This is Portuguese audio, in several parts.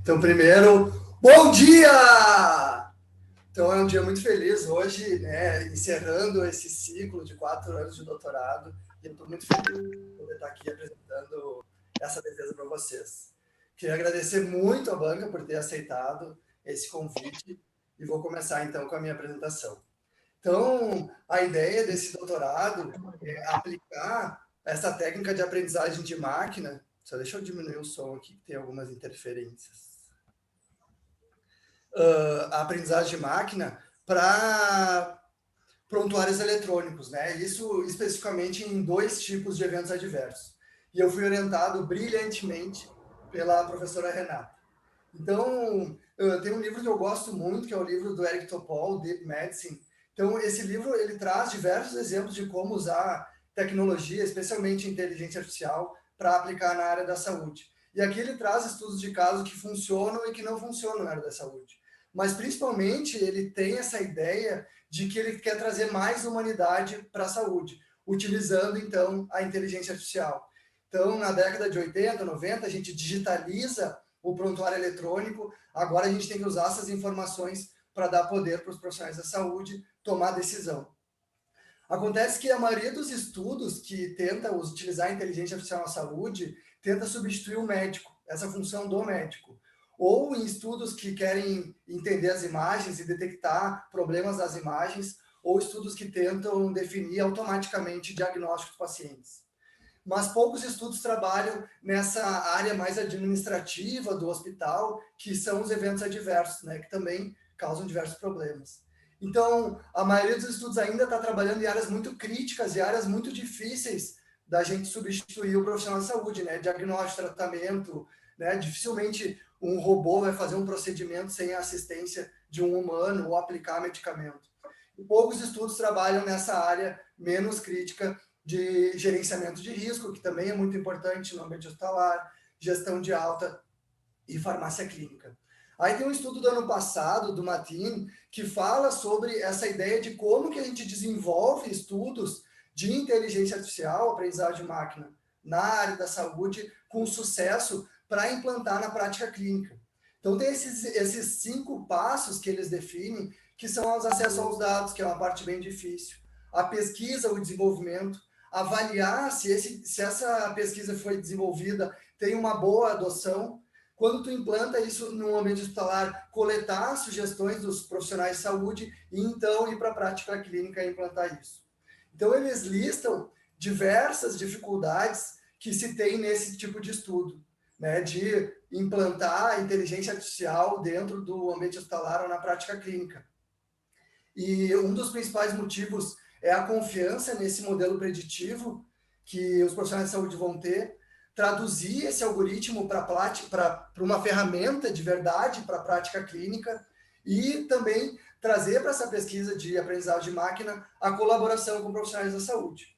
Então, primeiro, bom dia! Então, é um dia muito feliz hoje, né, encerrando esse ciclo de 4 anos de doutorado, e eu estou muito feliz de poder estar aqui apresentando essa defesa para vocês. Queria agradecer muito à banca por ter aceitado esse convite, e vou começar, então, com a minha apresentação. Então, a ideia desse doutorado é aplicar essa técnica de aprendizagem de máquina. Só deixa eu diminuir o som aqui, que tem algumas interferências. A aprendizagem de máquina para prontuários eletrônicos, né? Isso especificamente em 2 tipos de eventos adversos. E eu fui orientado brilhantemente pela professora Renata. Então, tem um livro que eu gosto muito, que é o livro do Eric Topol, Deep Medicine. Então, esse livro ele traz diversos exemplos de como usar tecnologia, especialmente inteligência artificial, para aplicar na área da saúde. E aqui ele traz estudos de caso que funcionam e que não funcionam na área da saúde. Mas, principalmente, ele tem essa ideia de que ele quer trazer mais humanidade para a saúde, utilizando, então, a inteligência artificial. Então, na década de 80, 90, a gente digitaliza o prontuário eletrônico, agora a gente tem que usar essas informações para dar poder para os profissionais da saúde tomar decisão. Acontece que a maioria dos estudos que tenta utilizar a inteligência artificial na saúde tenta substituir o médico, essa função do médico. Ou em estudos que querem entender as imagens e detectar problemas das imagens, ou estudos que tentam definir automaticamente diagnóstico dos pacientes. Mas poucos estudos trabalham nessa área mais administrativa do hospital, que são os eventos adversos, né, que também causam diversos problemas. Então, a maioria dos estudos ainda está trabalhando em áreas muito críticas e áreas muito difíceis da gente substituir o profissional de saúde, né, diagnóstico, tratamento, né, dificilmente um robô vai fazer um procedimento sem a assistência de um humano ou aplicar medicamento. E poucos estudos trabalham nessa área menos crítica de gerenciamento de risco, que também é muito importante no ambiente hospitalar, gestão de alta e farmácia clínica. Aí tem um estudo do ano passado, do Matin, que fala sobre essa ideia de como que a gente desenvolve estudos de inteligência artificial, aprendizagem de máquina, na área da saúde, com sucesso para implantar na prática clínica. Então tem esses 5 passos que eles definem, que são os acessos aos dados, que é uma parte bem difícil, a pesquisa, o desenvolvimento, avaliar se essa pesquisa foi desenvolvida, tem uma boa adoção. Quando tu implanta isso no ambiente hospitalar, coletar sugestões dos profissionais de saúde e então ir para a prática clínica e implantar isso. Então, eles listam diversas dificuldades que se tem nesse tipo de estudo, né, de implantar a inteligência artificial dentro do ambiente hospitalar ou na prática clínica. E um dos principais motivos é a confiança nesse modelo preditivo que os profissionais de saúde vão ter, traduzir esse algoritmo para uma ferramenta de verdade para a prática clínica e também trazer para essa pesquisa de aprendizagem de máquina a colaboração com profissionais da saúde.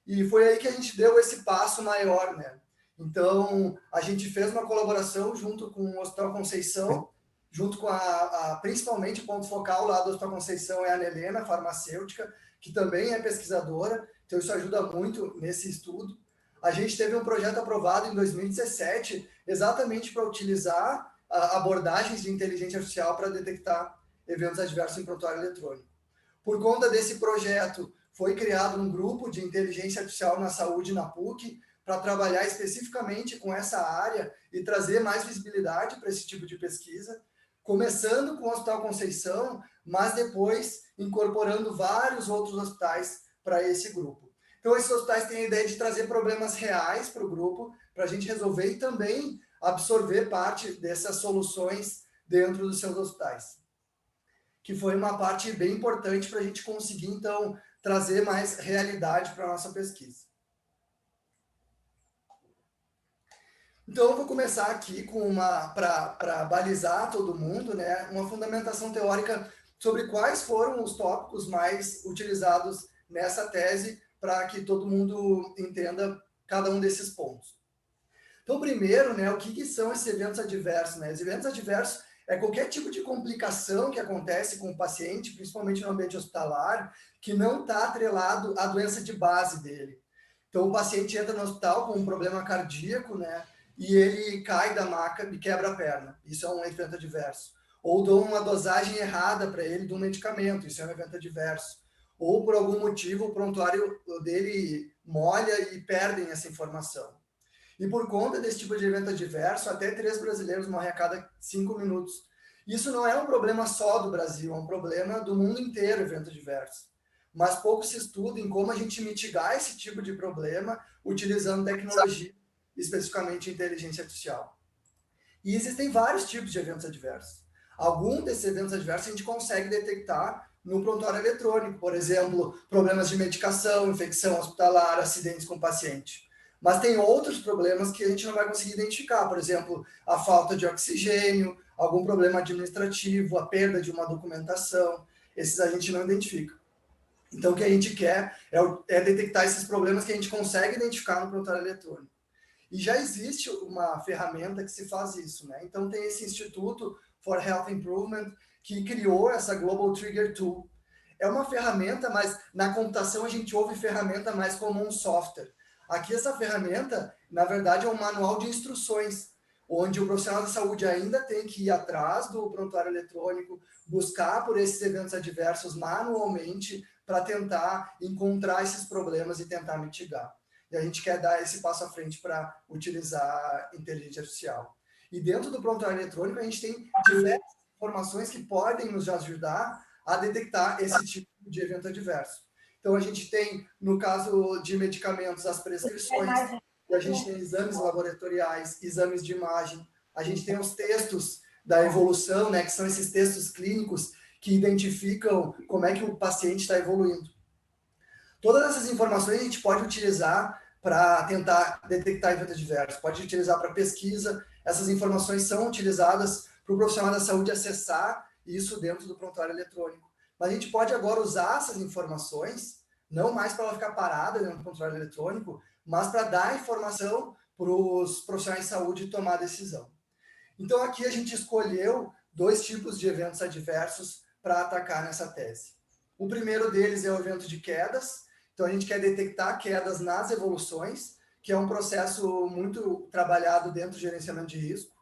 E foi aí que a gente deu esse passo maior, né? Então, a gente fez uma colaboração junto com o Hospital Conceição, junto com principalmente o ponto focal lá do Hospital Conceição é a Ana Helena, farmacêutica, que também é pesquisadora, então isso ajuda muito nesse estudo. A gente teve um projeto aprovado em 2017, exatamente para utilizar abordagens de inteligência artificial para detectar eventos adversos em prontuário eletrônico. Por conta desse projeto, foi criado um grupo de inteligência artificial na saúde na PUC, para trabalhar especificamente com essa área e trazer mais visibilidade para esse tipo de pesquisa, começando com o Hospital Conceição, mas depois incorporando vários outros hospitais para esse grupo. Então, esses hospitais têm a ideia de trazer problemas reais para o grupo, para a gente resolver e também absorver parte dessas soluções dentro dos seus hospitais. Que foi uma parte bem importante para a gente conseguir, então, trazer mais realidade para a nossa pesquisa. Então, eu vou começar aqui com para balizar todo mundo, né, uma fundamentação teórica sobre quais foram os tópicos mais utilizados nessa tese, para que todo mundo entenda cada um desses pontos. Então, primeiro, né, o que são esses eventos adversos? Né? Os eventos adversos é qualquer tipo de complicação que acontece com o paciente, principalmente no ambiente hospitalar, que não está atrelado à doença de base dele. Então, o paciente entra no hospital com um problema cardíaco, né? e ele cai da maca e quebra a perna. Isso é um evento adverso. Ou dou uma dosagem errada para ele de um medicamento. Isso é um evento adverso. Ou, por algum motivo, o prontuário dele molha e perdem essa informação. E por conta desse tipo de evento adverso, até 3 brasileiros morrem a cada 5 minutos. Isso não é um problema só do Brasil, é um problema do mundo inteiro, evento adverso. Mas pouco se estuda em como a gente mitigar esse tipo de problema utilizando tecnologia, especificamente inteligência artificial. E existem vários tipos de eventos adversos. Alguns desses eventos adversos a gente consegue detectar no prontuário eletrônico, por exemplo, problemas de medicação, infecção hospitalar, acidentes com o paciente. Mas tem outros problemas que a gente não vai conseguir identificar, por exemplo, a falta de oxigênio, algum problema administrativo, a perda de uma documentação. Esses a gente não identifica. Então, o que a gente quer é detectar esses problemas que a gente consegue identificar no prontuário eletrônico. E já existe uma ferramenta que se faz isso, né? Então tem esse Instituto for Health Improvement que criou essa Global Trigger Tool. É uma ferramenta, mas na computação a gente ouve ferramenta mais como um software. Aqui essa ferramenta, na verdade, é um manual de instruções, onde o profissional da saúde ainda tem que ir atrás do prontuário eletrônico, buscar por esses eventos adversos manualmente para tentar encontrar esses problemas e tentar mitigar. E a gente quer dar esse passo à frente para utilizar inteligência artificial. E dentro do prontuário eletrônico, a gente tem diversas informações que podem nos ajudar a detectar esse tipo de evento adverso. Então, a gente tem, no caso de medicamentos, as prescrições, a gente tem exames laboratoriais, exames de imagem, a gente tem os textos da evolução, né, que são esses textos clínicos que identificam como é que o paciente está evoluindo. Todas essas informações a gente pode utilizar para tentar detectar eventos adversos, pode utilizar para pesquisa, essas informações são utilizadas para o profissional da saúde acessar isso dentro do prontuário eletrônico. Mas a gente pode agora usar essas informações, não mais para ela ficar parada dentro do prontuário eletrônico, mas para dar informação para os profissionais de saúde tomar decisão. Então aqui a gente escolheu 2 tipos de eventos adversos para atacar nessa tese. O primeiro deles é o evento de quedas. Então, a gente quer detectar quedas nas evoluções, que é um processo muito trabalhado dentro do gerenciamento de risco.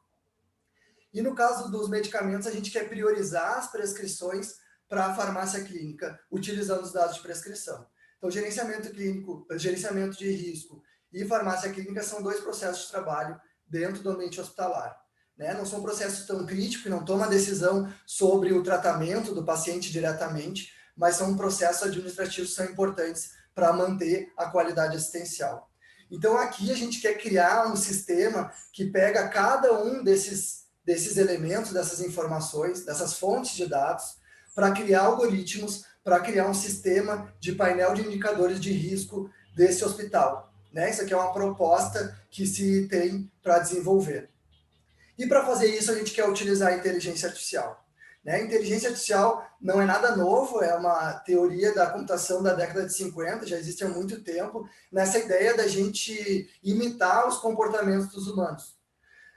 E no caso dos medicamentos, a gente quer priorizar as prescrições para a farmácia clínica, utilizando os dados de prescrição. Então, gerenciamento clínico, gerenciamento de risco e farmácia clínica são 2 processos de trabalho dentro do ambiente hospitalar. Né? Não são processos tão críticos, não toma decisão sobre o tratamento do paciente diretamente, mas são processos administrativos que são importantes para manter a qualidade assistencial. Então, aqui a gente quer criar um sistema que pega cada um desses elementos, dessas informações, dessas fontes de dados, para criar algoritmos, para criar um sistema de painel de indicadores de risco desse hospital. Né? Isso aqui é uma proposta que se tem para desenvolver. E para fazer isso, a gente quer utilizar a inteligência artificial. Né? Inteligência artificial não é nada novo, é uma teoria da computação da década de 50, já existe há muito tempo, nessa ideia da gente imitar os comportamentos dos humanos.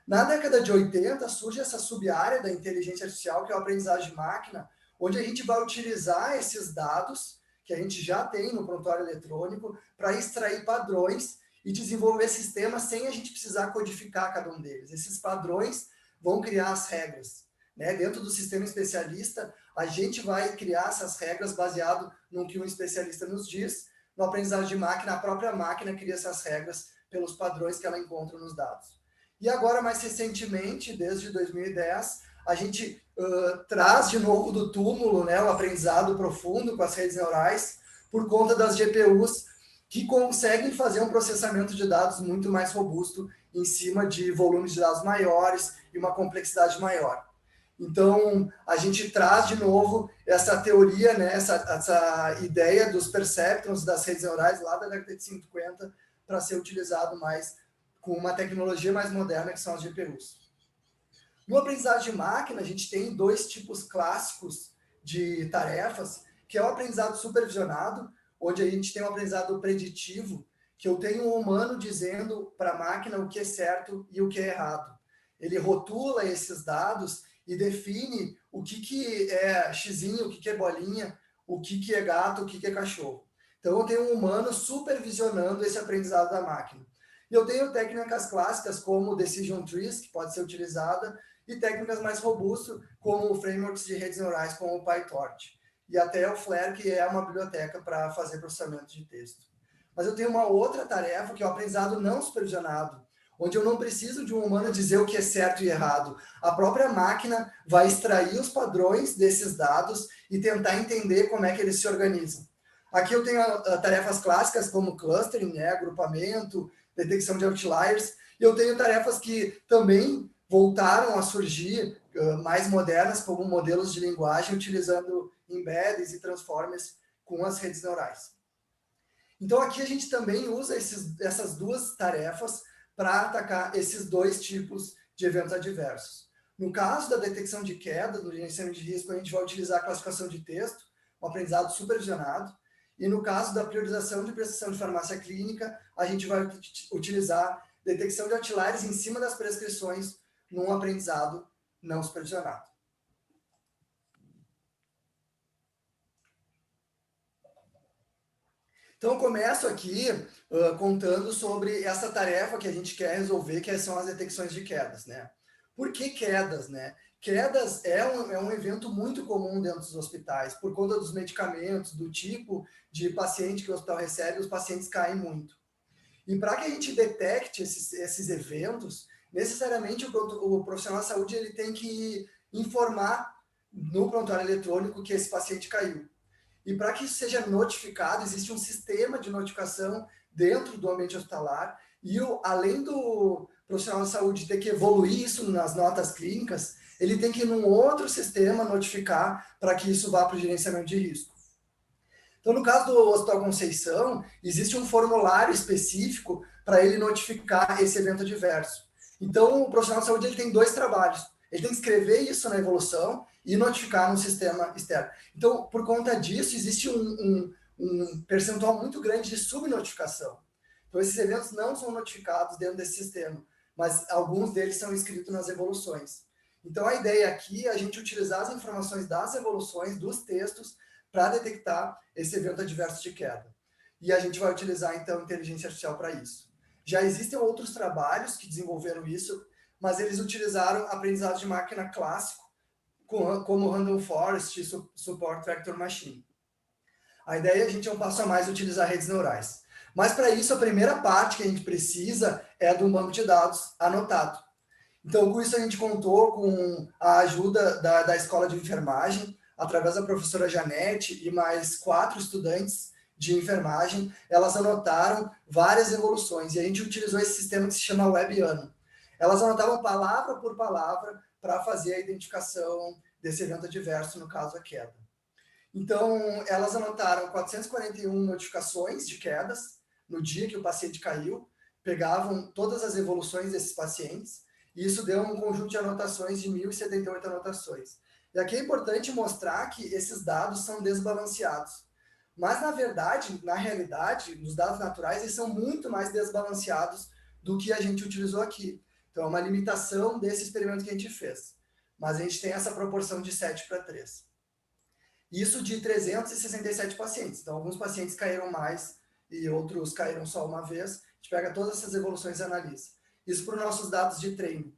Na década de 80, surge essa sub-área da inteligência artificial, que é a aprendizagem de máquina, onde a gente vai utilizar esses dados que a gente já tem no prontuário eletrônico para extrair padrões e desenvolver sistemas sem a gente precisar codificar cada um deles. Esses padrões vão criar as regras. Né? Dentro do sistema especialista, a gente vai criar essas regras baseado no que um especialista nos diz. No aprendizagem de máquina, a própria máquina cria essas regras pelos padrões que ela encontra nos dados. E agora, mais recentemente, desde 2010, a gente traz de novo do túmulo, né, o aprendizado profundo com as redes neurais, por conta das GPUs, que conseguem fazer um processamento de dados muito mais robusto em cima de volumes de dados maiores e uma complexidade maior. Então, a gente traz de novo essa teoria, né, essa ideia dos perceptrons das redes neurais lá da década de 50 para ser utilizado mais com uma tecnologia mais moderna, que são as GPUs. No aprendizado de máquina, a gente tem 2 tipos clássicos de tarefas, que é o aprendizado supervisionado, onde a gente tem um aprendizado preditivo, que eu tenho um humano dizendo para a máquina o que é certo e o que é errado. Ele rotula esses dados e define o que é xizinho, o que é bolinha, o que é gato, o que é cachorro. Então, eu tenho um humano supervisionando esse aprendizado da máquina. E eu tenho técnicas clássicas como Decision Trees, que pode ser utilizada, e técnicas mais robustas, como frameworks de redes neurais, como o PyTorch. E até o Flare, que é uma biblioteca para fazer processamento de texto. Mas eu tenho uma outra tarefa, que é o aprendizado não supervisionado, onde eu não preciso de um humano dizer o que é certo e errado. A própria máquina vai extrair os padrões desses dados e tentar entender como é que eles se organizam. Aqui eu tenho tarefas clássicas como clustering, né, agrupamento, detecção de outliers, e eu tenho tarefas que também voltaram a surgir, mais modernas, como modelos de linguagem, utilizando embeddings e transformers com as redes neurais. Então, aqui a gente também usa essas duas tarefas para atacar esses dois tipos de eventos adversos. No caso da detecção de queda, no gerenciamento de risco, a gente vai utilizar a classificação de texto, um aprendizado supervisionado, e no caso da priorização de prestação de farmácia clínica, a gente vai utilizar detecção de outliers em cima das prescrições num aprendizado não supervisionado. Então, eu começo aqui contando sobre essa tarefa que a gente quer resolver, que são as detecções de quedas, né? Por que quedas, né? Quedas é um evento muito comum dentro dos hospitais, por conta dos medicamentos, do tipo de paciente que o hospital recebe, os pacientes caem muito. E para que a gente detecte esses eventos, necessariamente o profissional de saúde ele tem que informar no prontuário eletrônico que esse paciente caiu. E para que isso seja notificado, existe um sistema de notificação dentro do ambiente hospitalar, e além do profissional de saúde ter que evoluir isso nas notas clínicas, ele tem que ir num outro sistema notificar para que isso vá para o gerenciamento de risco. Então, no caso do Hospital Conceição, existe um formulário específico para ele notificar esse evento adverso. Então, o profissional de saúde ele tem dois trabalhos. Ele tem que escrever isso na evolução e notificar no sistema externo. Então, por conta disso, existe um percentual muito grande de subnotificação. Então, esses eventos não são notificados dentro desse sistema, mas alguns deles são escritos nas evoluções. Então, a ideia aqui é a gente utilizar as informações das evoluções, dos textos, para detectar esse evento adverso de queda. E a gente vai utilizar, então, inteligência artificial para isso. Já existem outros trabalhos que desenvolveram isso, mas eles utilizaram aprendizado de máquina clássico, como Random Forest e Support Vector Machine. A ideia é a gente é um passo a mais utilizar redes neurais. Mas para isso, a primeira parte que a gente precisa é do banco de dados anotado. Então, com isso, a gente contou com a ajuda da Escola de Enfermagem, através da professora Janete e mais 4 estudantes de enfermagem. Elas anotaram várias evoluções e a gente utilizou esse sistema que se chama Webiano. Elas anotavam palavra por palavra para fazer a identificação desse evento adverso, no caso, a queda. Então, elas anotaram 441 notificações de quedas no dia que o paciente caiu, pegavam todas as evoluções desses pacientes, e isso deu um conjunto de anotações de 1.078 anotações. E aqui é importante mostrar que esses dados são desbalanceados. Mas, na verdade, na realidade, os dados naturais eles são muito mais desbalanceados do que a gente utilizou aqui. Então, é uma limitação desse experimento que a gente fez. Mas a gente tem essa proporção de 7:3. Isso de 367 pacientes. Então, alguns pacientes caíram mais e outros caíram só uma vez. A gente pega todas essas evoluções e analisa. Isso para os nossos dados de treino.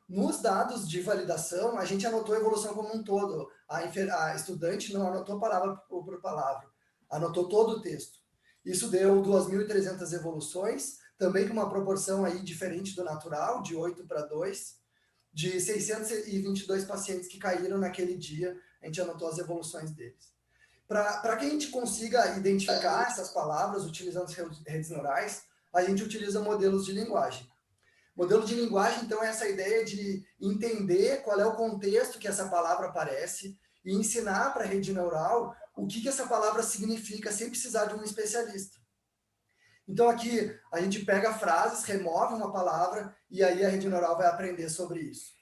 Nos dados de validação, a gente anotou a evolução como um todo. A estudante não anotou palavra por palavra, anotou todo o texto. Isso deu 2.300 evoluções, também com uma proporção aí diferente do natural, de 8:2, de 622 pacientes que caíram naquele dia, a gente anotou as evoluções deles. Para que a gente consiga identificar essas palavras utilizando as redes neurais, a gente utiliza modelos de linguagem. Modelo de linguagem, então, é essa ideia de entender qual é o contexto que essa palavra aparece e ensinar para a rede neural o que essa palavra significa sem precisar de um especialista. Então, aqui, a gente pega frases, remove uma palavra e aí a rede neural vai aprender sobre isso.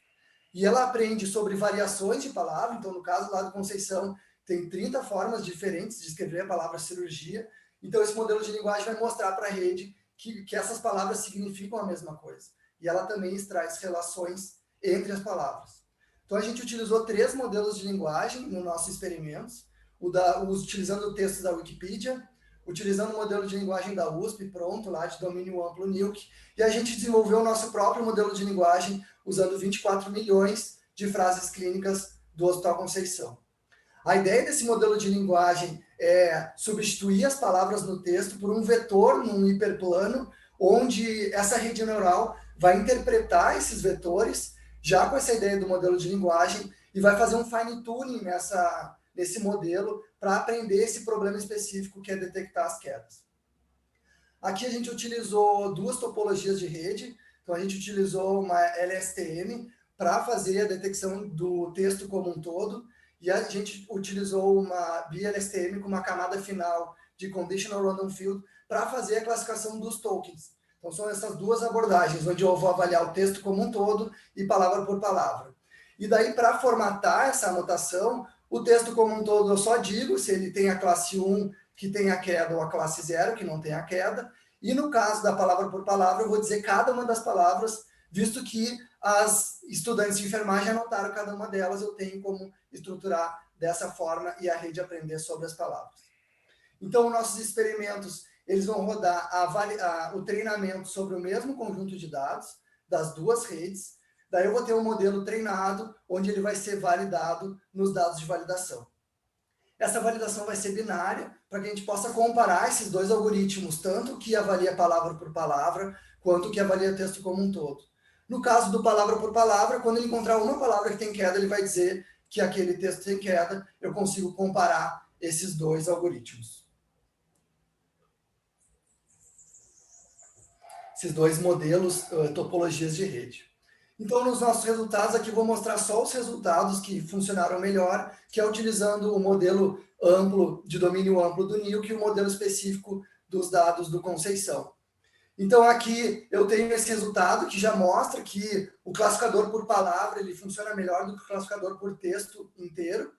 E ela aprende sobre variações de palavra, então, no caso lá do Conceição, tem 30 formas diferentes de escrever a palavra cirurgia. Então, esse modelo de linguagem vai mostrar para a rede que essas palavras significam a mesma coisa. E ela também extrai as relações entre as palavras. Então, a gente utilizou 3 modelos de linguagem nos nossos experimentos, utilizando o texto da Wikipedia, utilizando o modelo de linguagem da USP, pronto, lá de domínio amplo NILC, e a gente desenvolveu o nosso próprio modelo de linguagem usando 24 milhões de frases clínicas do Hospital Conceição. A ideia desse modelo de linguagem é substituir as palavras no texto por um vetor num hiperplano, onde essa rede neural vai interpretar esses vetores, já com essa ideia do modelo de linguagem, e vai fazer um fine-tuning nesse modelo para aprender esse problema específico que é detectar as quedas. Aqui a gente utilizou duas topologias de rede, então a gente utilizou uma LSTM para fazer a detecção do texto como um todo, e a gente utilizou uma BLSTM com uma camada final de Conditional Random Field para fazer a classificação dos tokens. Então são essas duas abordagens, onde eu vou avaliar o texto como um todo e palavra por palavra. E daí, para formatar essa anotação, o texto como um todo eu só digo se ele tem a classe 1, que tem a queda, ou a classe 0, que não tem a queda. E no caso da palavra por palavra, eu vou dizer cada uma das palavras, visto que as estudantes de enfermagem anotaram cada uma delas, eu tenho como estruturar dessa forma e a rede aprender sobre as palavras. Então, nossos experimentos, eles vão rodar o treinamento sobre o mesmo conjunto de dados das duas redes. Daí eu vou ter um modelo treinado, onde ele vai ser validado nos dados de validação. Essa validação vai ser binária, para que a gente possa comparar esses dois algoritmos, tanto que avalia palavra por palavra, quanto que avalia texto como um todo. No caso do palavra por palavra, quando ele encontrar uma palavra que tem queda, ele vai dizer que aquele texto tem queda, eu consigo comparar esses dois algoritmos. Esses dois modelos, topologias de rede. Então, nos nossos resultados, aqui eu vou mostrar só os resultados que funcionaram melhor, que é utilizando o modelo amplo, de domínio amplo do NILC e o modelo específico dos dados do Conceição. Então, aqui eu tenho esse resultado que já mostra que o classificador por palavra ele funciona melhor do que o classificador por texto inteiro,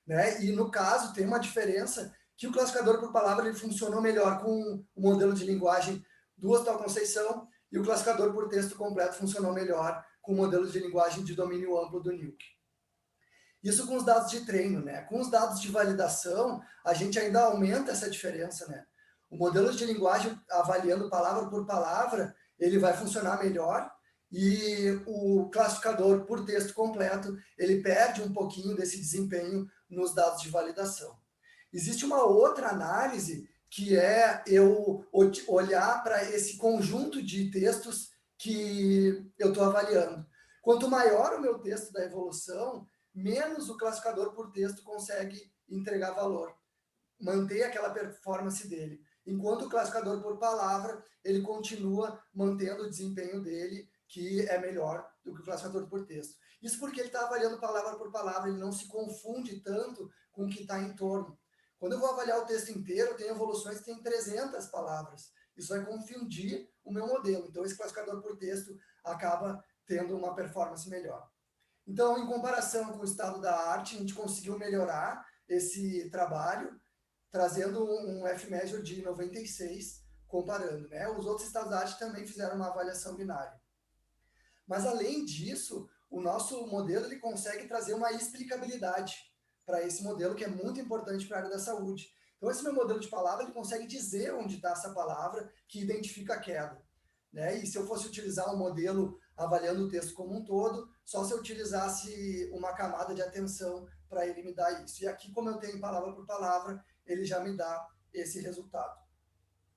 né? E, no caso, tem uma diferença que o classificador por palavra ele funcionou melhor com o modelo de linguagem do Hospital Conceição e o classificador por texto completo funcionou melhor com o modelo de linguagem de domínio amplo do NILC. Isso com os dados de treino, né? Com os dados de validação, a gente ainda aumenta essa diferença, né? O modelo de linguagem, avaliando palavra por palavra, ele vai funcionar melhor e o classificador por texto completo, ele perde um pouquinho desse desempenho nos dados de validação. Existe uma outra análise que é eu olhar para esse conjunto de textos que eu estou avaliando. Quanto maior o meu texto da evolução, menos o classificador por texto consegue entregar valor, manter aquela performance dele. Enquanto o classificador por palavra, ele continua mantendo o desempenho dele, que é melhor do que o classificador por texto. Isso porque ele está avaliando palavra por palavra, ele não se confunde tanto com o que está em torno. Quando eu vou avaliar o texto inteiro, tem evoluções que tem 300 palavras. Isso vai confundir o meu modelo. Então, esse classificador por texto acaba tendo uma performance melhor. Então, em comparação com o estado da arte, a gente conseguiu melhorar esse trabalho, trazendo um F-measure de 96, comparando, né? Os outros estados da arte também fizeram uma avaliação binária. Mas, além disso, o nosso modelo ele consegue trazer uma explicabilidade para esse modelo, que é muito importante para a área da saúde. Então, esse meu modelo de palavra, ele consegue dizer onde está essa palavra que identifica a queda, né? E se eu fosse utilizar um modelo avaliando o texto como um todo, só se eu utilizasse uma camada de atenção para ele me dar isso. E aqui, como eu tenho palavra por palavra, ele já me dá esse resultado.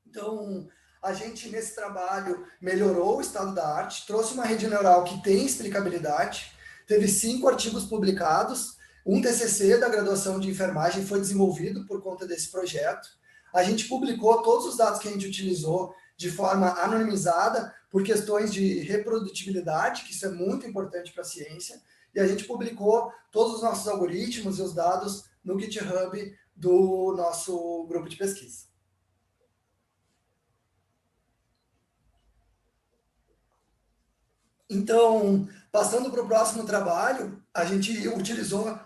Então, a gente, nesse trabalho, melhorou o estado da arte, trouxe uma rede neural que tem explicabilidade, teve 5 artigos publicados, um TCC da graduação de enfermagem foi desenvolvido por conta desse projeto. A gente publicou todos os dados que a gente utilizou de forma anonimizada por questões de reprodutibilidade, que isso é muito importante para a ciência, e a gente publicou todos os nossos algoritmos e os dados no GitHub do nosso grupo de pesquisa. Então, passando para o próximo trabalho, a gente utilizou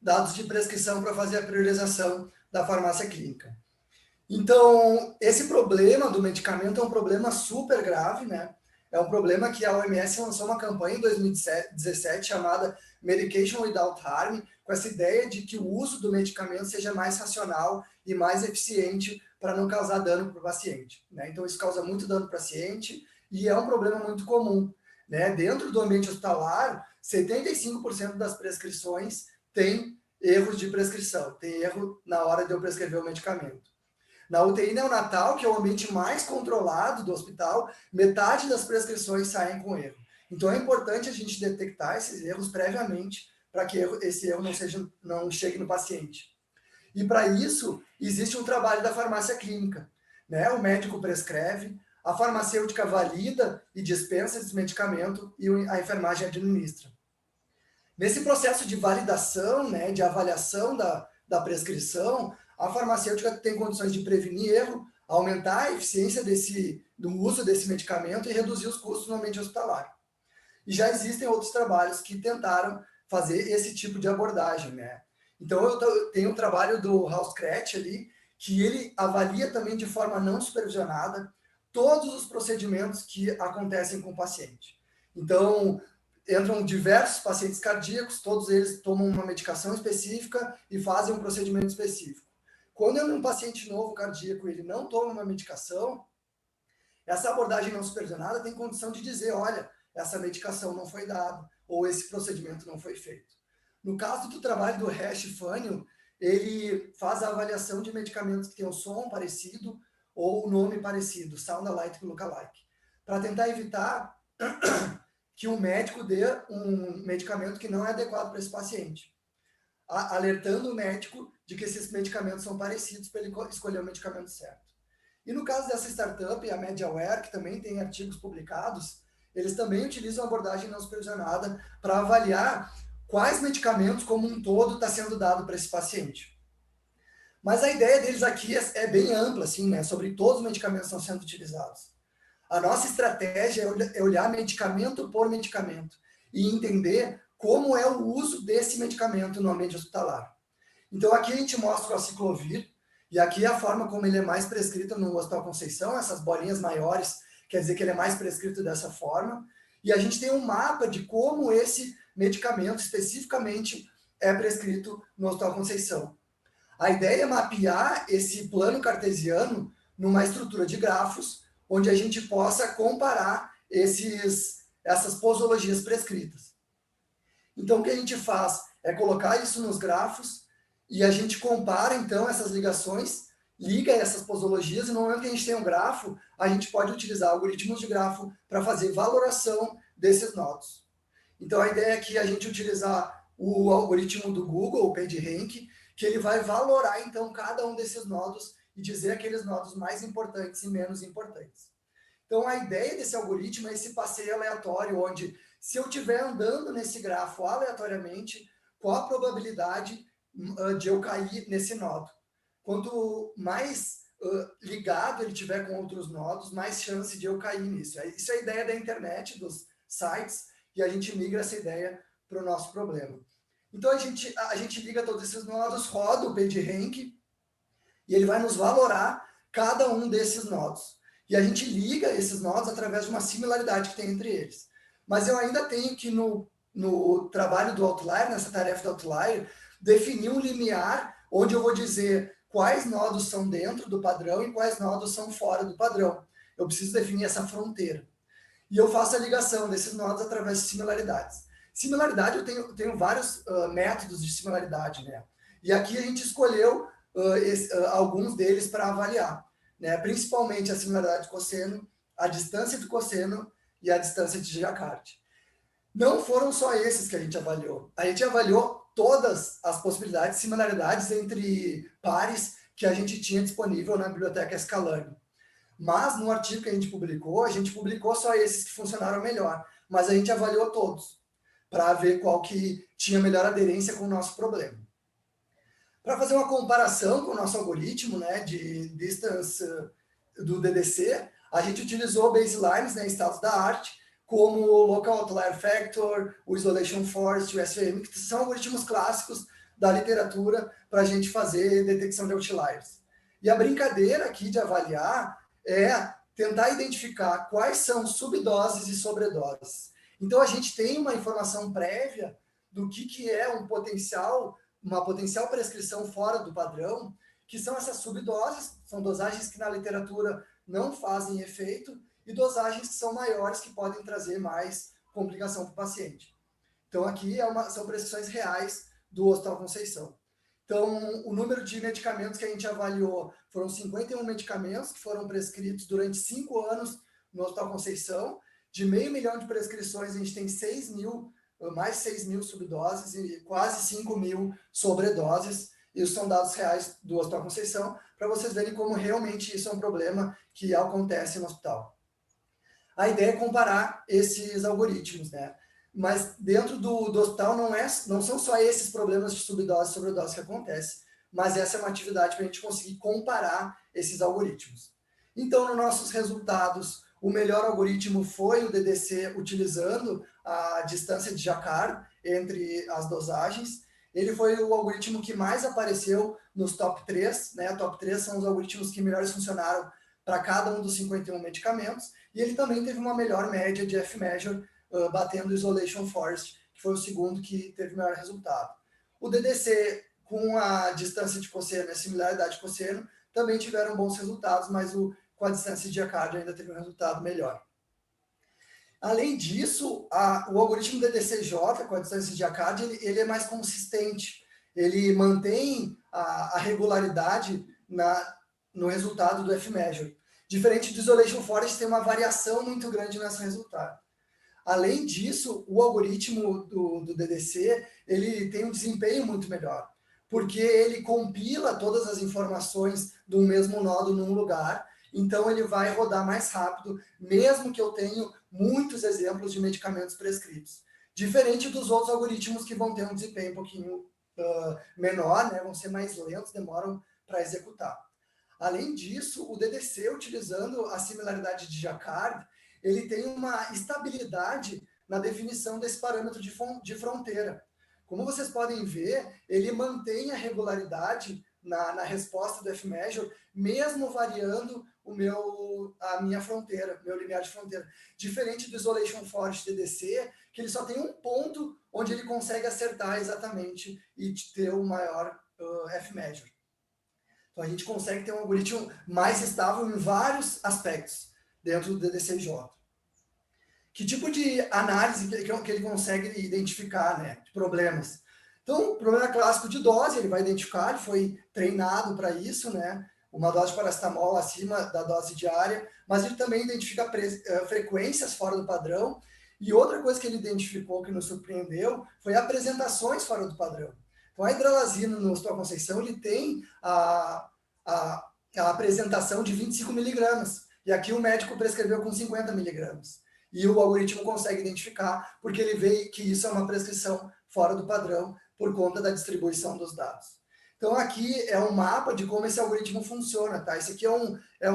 dados de prescrição para fazer a priorização da farmácia clínica. Então, esse problema do medicamento é um problema super grave, né? É um problema que a OMS lançou uma campanha em 2017 chamada Medication Without Harm, com essa ideia de que o uso do medicamento seja mais racional e mais eficiente para não causar dano para o paciente, né? Então, isso causa muito dano para o paciente e é um problema muito comum, né? Dentro do ambiente hospitalar, 75% das prescrições tem erros de prescrição, tem erro na hora de eu prescrever o medicamento. Na UTI neonatal, que é o ambiente mais controlado do hospital, metade das prescrições saem com erro. Então é importante a gente detectar esses erros previamente para que esse erro não chegue no paciente. E para isso, existe um trabalho da farmácia clínica, né? O médico prescreve, a farmacêutica valida e dispensa esse medicamento e a enfermagem administra. Nesse processo de validação, né, de avaliação da prescrição, a farmacêutica tem condições de prevenir erro, aumentar a eficiência do uso desse medicamento e reduzir os custos no ambiente hospitalar. E já existem outros trabalhos que tentaram fazer esse tipo de abordagem, né? Então, eu tenho um trabalho do Hauskret ali, que ele avalia também de forma não supervisionada todos os procedimentos que acontecem com o paciente. Então, entram diversos pacientes cardíacos, todos eles tomam uma medicação específica e fazem um procedimento específico. Quando entra um paciente novo cardíaco e ele não toma uma medicação, essa abordagem não supervisionada tem condição de dizer, olha, essa medicação não foi dada, ou esse procedimento não foi feito. No caso do trabalho do Hash Fanil, ele faz a avaliação de medicamentos que têm um som parecido ou o nome parecido, sound alike, lookalike, para tentar evitar que o médico dê um medicamento que não é adequado para esse paciente, alertando o médico de que esses medicamentos são parecidos para ele escolher o medicamento certo. E no caso dessa startup, a MediaWare, que também tem artigos publicados, eles também utilizam abordagem não supervisionada para avaliar quais medicamentos como um todo está sendo dado para esse paciente. Mas a ideia deles aqui é bem ampla, assim, né, sobre todos os medicamentos que estão sendo utilizados. A nossa estratégia é olhar medicamento por medicamento e entender como é o uso desse medicamento no ambiente hospitalar. Então, aqui a gente mostra o aciclovir, e aqui a forma como ele é mais prescrito no Hospital Conceição, essas bolinhas maiores, quer dizer que ele é mais prescrito dessa forma. E a gente tem um mapa de como esse medicamento especificamente é prescrito no Hospital Conceição. A ideia é mapear esse plano cartesiano numa estrutura de grafos, onde a gente possa comparar essas posologias prescritas. Então, o que a gente faz é colocar isso nos grafos e a gente compara, então, essas ligações, liga essas posologias, e no momento que a gente tem um grafo, a gente pode utilizar algoritmos de grafo para fazer valoração desses nodos. Então, a ideia é que a gente utilizar o algoritmo do Google, o PageRank, que ele vai valorar, então, cada um desses nodos e dizer aqueles nodos mais importantes e menos importantes. Então, a ideia desse algoritmo é esse passeio aleatório, onde, se eu estiver andando nesse grafo aleatoriamente, qual a probabilidade de eu cair nesse nodo? Quanto mais ligado ele tiver com outros nodos, mais chance de eu cair nisso. Isso é a ideia da internet, dos sites, e a gente migra essa ideia para o nosso problema. Então, a gente liga todos esses nodos, roda o PageRank, e ele vai nos valorar cada um desses nodos. E a gente liga esses nodos através de uma similaridade que tem entre eles. Mas eu ainda tenho que, no trabalho do outlier, nessa tarefa do outlier, definir um limiar onde eu vou dizer quais nodos são dentro do padrão e quais nodos são fora do padrão. Eu preciso definir essa fronteira. E eu faço a ligação desses nodos através de similaridades. Similaridade, eu tenho vários métodos de similaridade, né? E aqui a gente escolheu alguns deles para avaliar, né? Principalmente a similaridade de cosseno, a distância de cosseno e a distância de Jacquard. Não foram só esses que a gente avaliou. A gente avaliou todas as possibilidades, similaridades entre pares que a gente tinha disponível na biblioteca Scalane. Mas no artigo que a gente publicou só esses que funcionaram melhor, mas a gente avaliou todos para ver qual que tinha melhor aderência com o nosso problema. Para fazer uma comparação com o nosso algoritmo, né, de distance do DDC, a gente utilizou baselines, né, estados da arte, como o Local Outlier Factor, o Isolation Force, o SVM, que são algoritmos clássicos da literatura para a gente fazer detecção de outliers. E a brincadeira aqui de avaliar é tentar identificar quais são subdoses e sobredoses. Então, a gente tem uma informação prévia do que é uma potencial prescrição fora do padrão, que são essas subdoses, são dosagens que na literatura não fazem efeito, e dosagens que são maiores, que podem trazer mais complicação para o paciente. Então, aqui são prescrições reais do Hospital Conceição. Então, o número de medicamentos que a gente avaliou foram 51 medicamentos que foram prescritos durante 5 anos no Hospital Conceição. De 500 mil de prescrições, a gente tem 6 mil, mais 6 mil subdoses e quase 5 mil sobredoses. Isso são dados reais do Hospital Conceição, para vocês verem como realmente isso é um problema que acontece no hospital. A ideia é comparar esses algoritmos, né? Mas dentro do hospital não são só esses problemas de subdose e sobredose que acontecem, mas essa é uma atividade para a gente conseguir comparar esses algoritmos. Então, nos nossos resultados, o melhor algoritmo foi o DDC utilizando a distância de Jacquard entre as dosagens. Ele foi o algoritmo que mais apareceu nos top 3, né? Top 3 são os algoritmos que melhores funcionaram para cada um dos 51 medicamentos, e ele também teve uma melhor média de F-measure, batendo o Isolation Forest, que foi o segundo que teve o melhor resultado. O DDC, com a distância de cosseno e a similaridade de cosseno, também tiveram bons resultados, mas com a distância de Jacquard ainda teve um resultado melhor. Além disso, o algoritmo DDCJ, com a distância de Jacquard, ele é mais consistente. Ele mantém a regularidade no resultado do F-measure. Diferente do Isolation Forest, tem uma variação muito grande nesse resultado. Além disso, o algoritmo do DDC, ele tem um desempenho muito melhor, porque ele compila todas as informações do mesmo nódo num lugar, então ele vai rodar mais rápido, mesmo que eu tenha muitos exemplos de medicamentos prescritos. Diferente dos outros algoritmos que vão ter um desempenho um pouquinho menor, né, vão ser mais lentos, demoram para executar. Além disso, o DDC, utilizando a similaridade de Jacquard, ele tem uma estabilidade na definição desse parâmetro de fronteira. Como vocês podem ver, ele mantém a regularidade na resposta do F-measure, mesmo variando a minha fronteira, meu limiar de fronteira. Diferente do Isolation Forest DDC, que ele só tem um ponto onde ele consegue acertar exatamente e ter o maior F-measure. Então, a gente consegue ter um algoritmo mais estável em vários aspectos dentro do DDCJ. Que tipo de análise que ele consegue identificar, né, de problemas? Então, o problema clássico de dose, ele vai identificar, ele foi treinado para isso, né, uma dose de paracetamol acima da dose diária, mas ele também identifica frequências fora do padrão, e outra coisa que ele identificou que nos surpreendeu foi apresentações fora do padrão. Então, a hidralazina no Hospital Conceição, ele tem a apresentação de 25 miligramas, e aqui o médico prescreveu com 50 miligramas. E o algoritmo consegue identificar, porque ele vê que isso é uma prescrição fora do padrão, por conta da distribuição dos dados. Então, aqui é um mapa de como esse algoritmo funciona, tá? Esse aqui é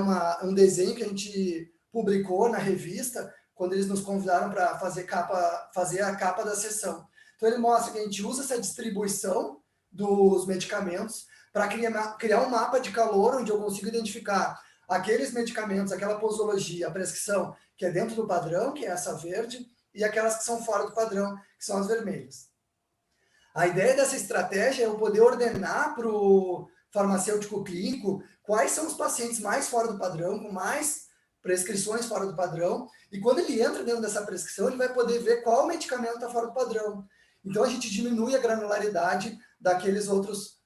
um desenho que a gente publicou na revista, quando eles nos convidaram para fazer a capa da sessão. Então, ele mostra que a gente usa essa distribuição dos medicamentos para criar um mapa de calor, onde eu consigo identificar aqueles medicamentos, aquela posologia, a prescrição que é dentro do padrão, que é essa verde, e aquelas que são fora do padrão, que são as vermelhas. A ideia dessa estratégia é eu poder ordenar para o farmacêutico clínico quais são os pacientes mais fora do padrão, com mais prescrições fora do padrão, e quando ele entra dentro dessa prescrição, ele vai poder ver qual medicamento está fora do padrão. Então, a gente diminui a granularidade daqueles outros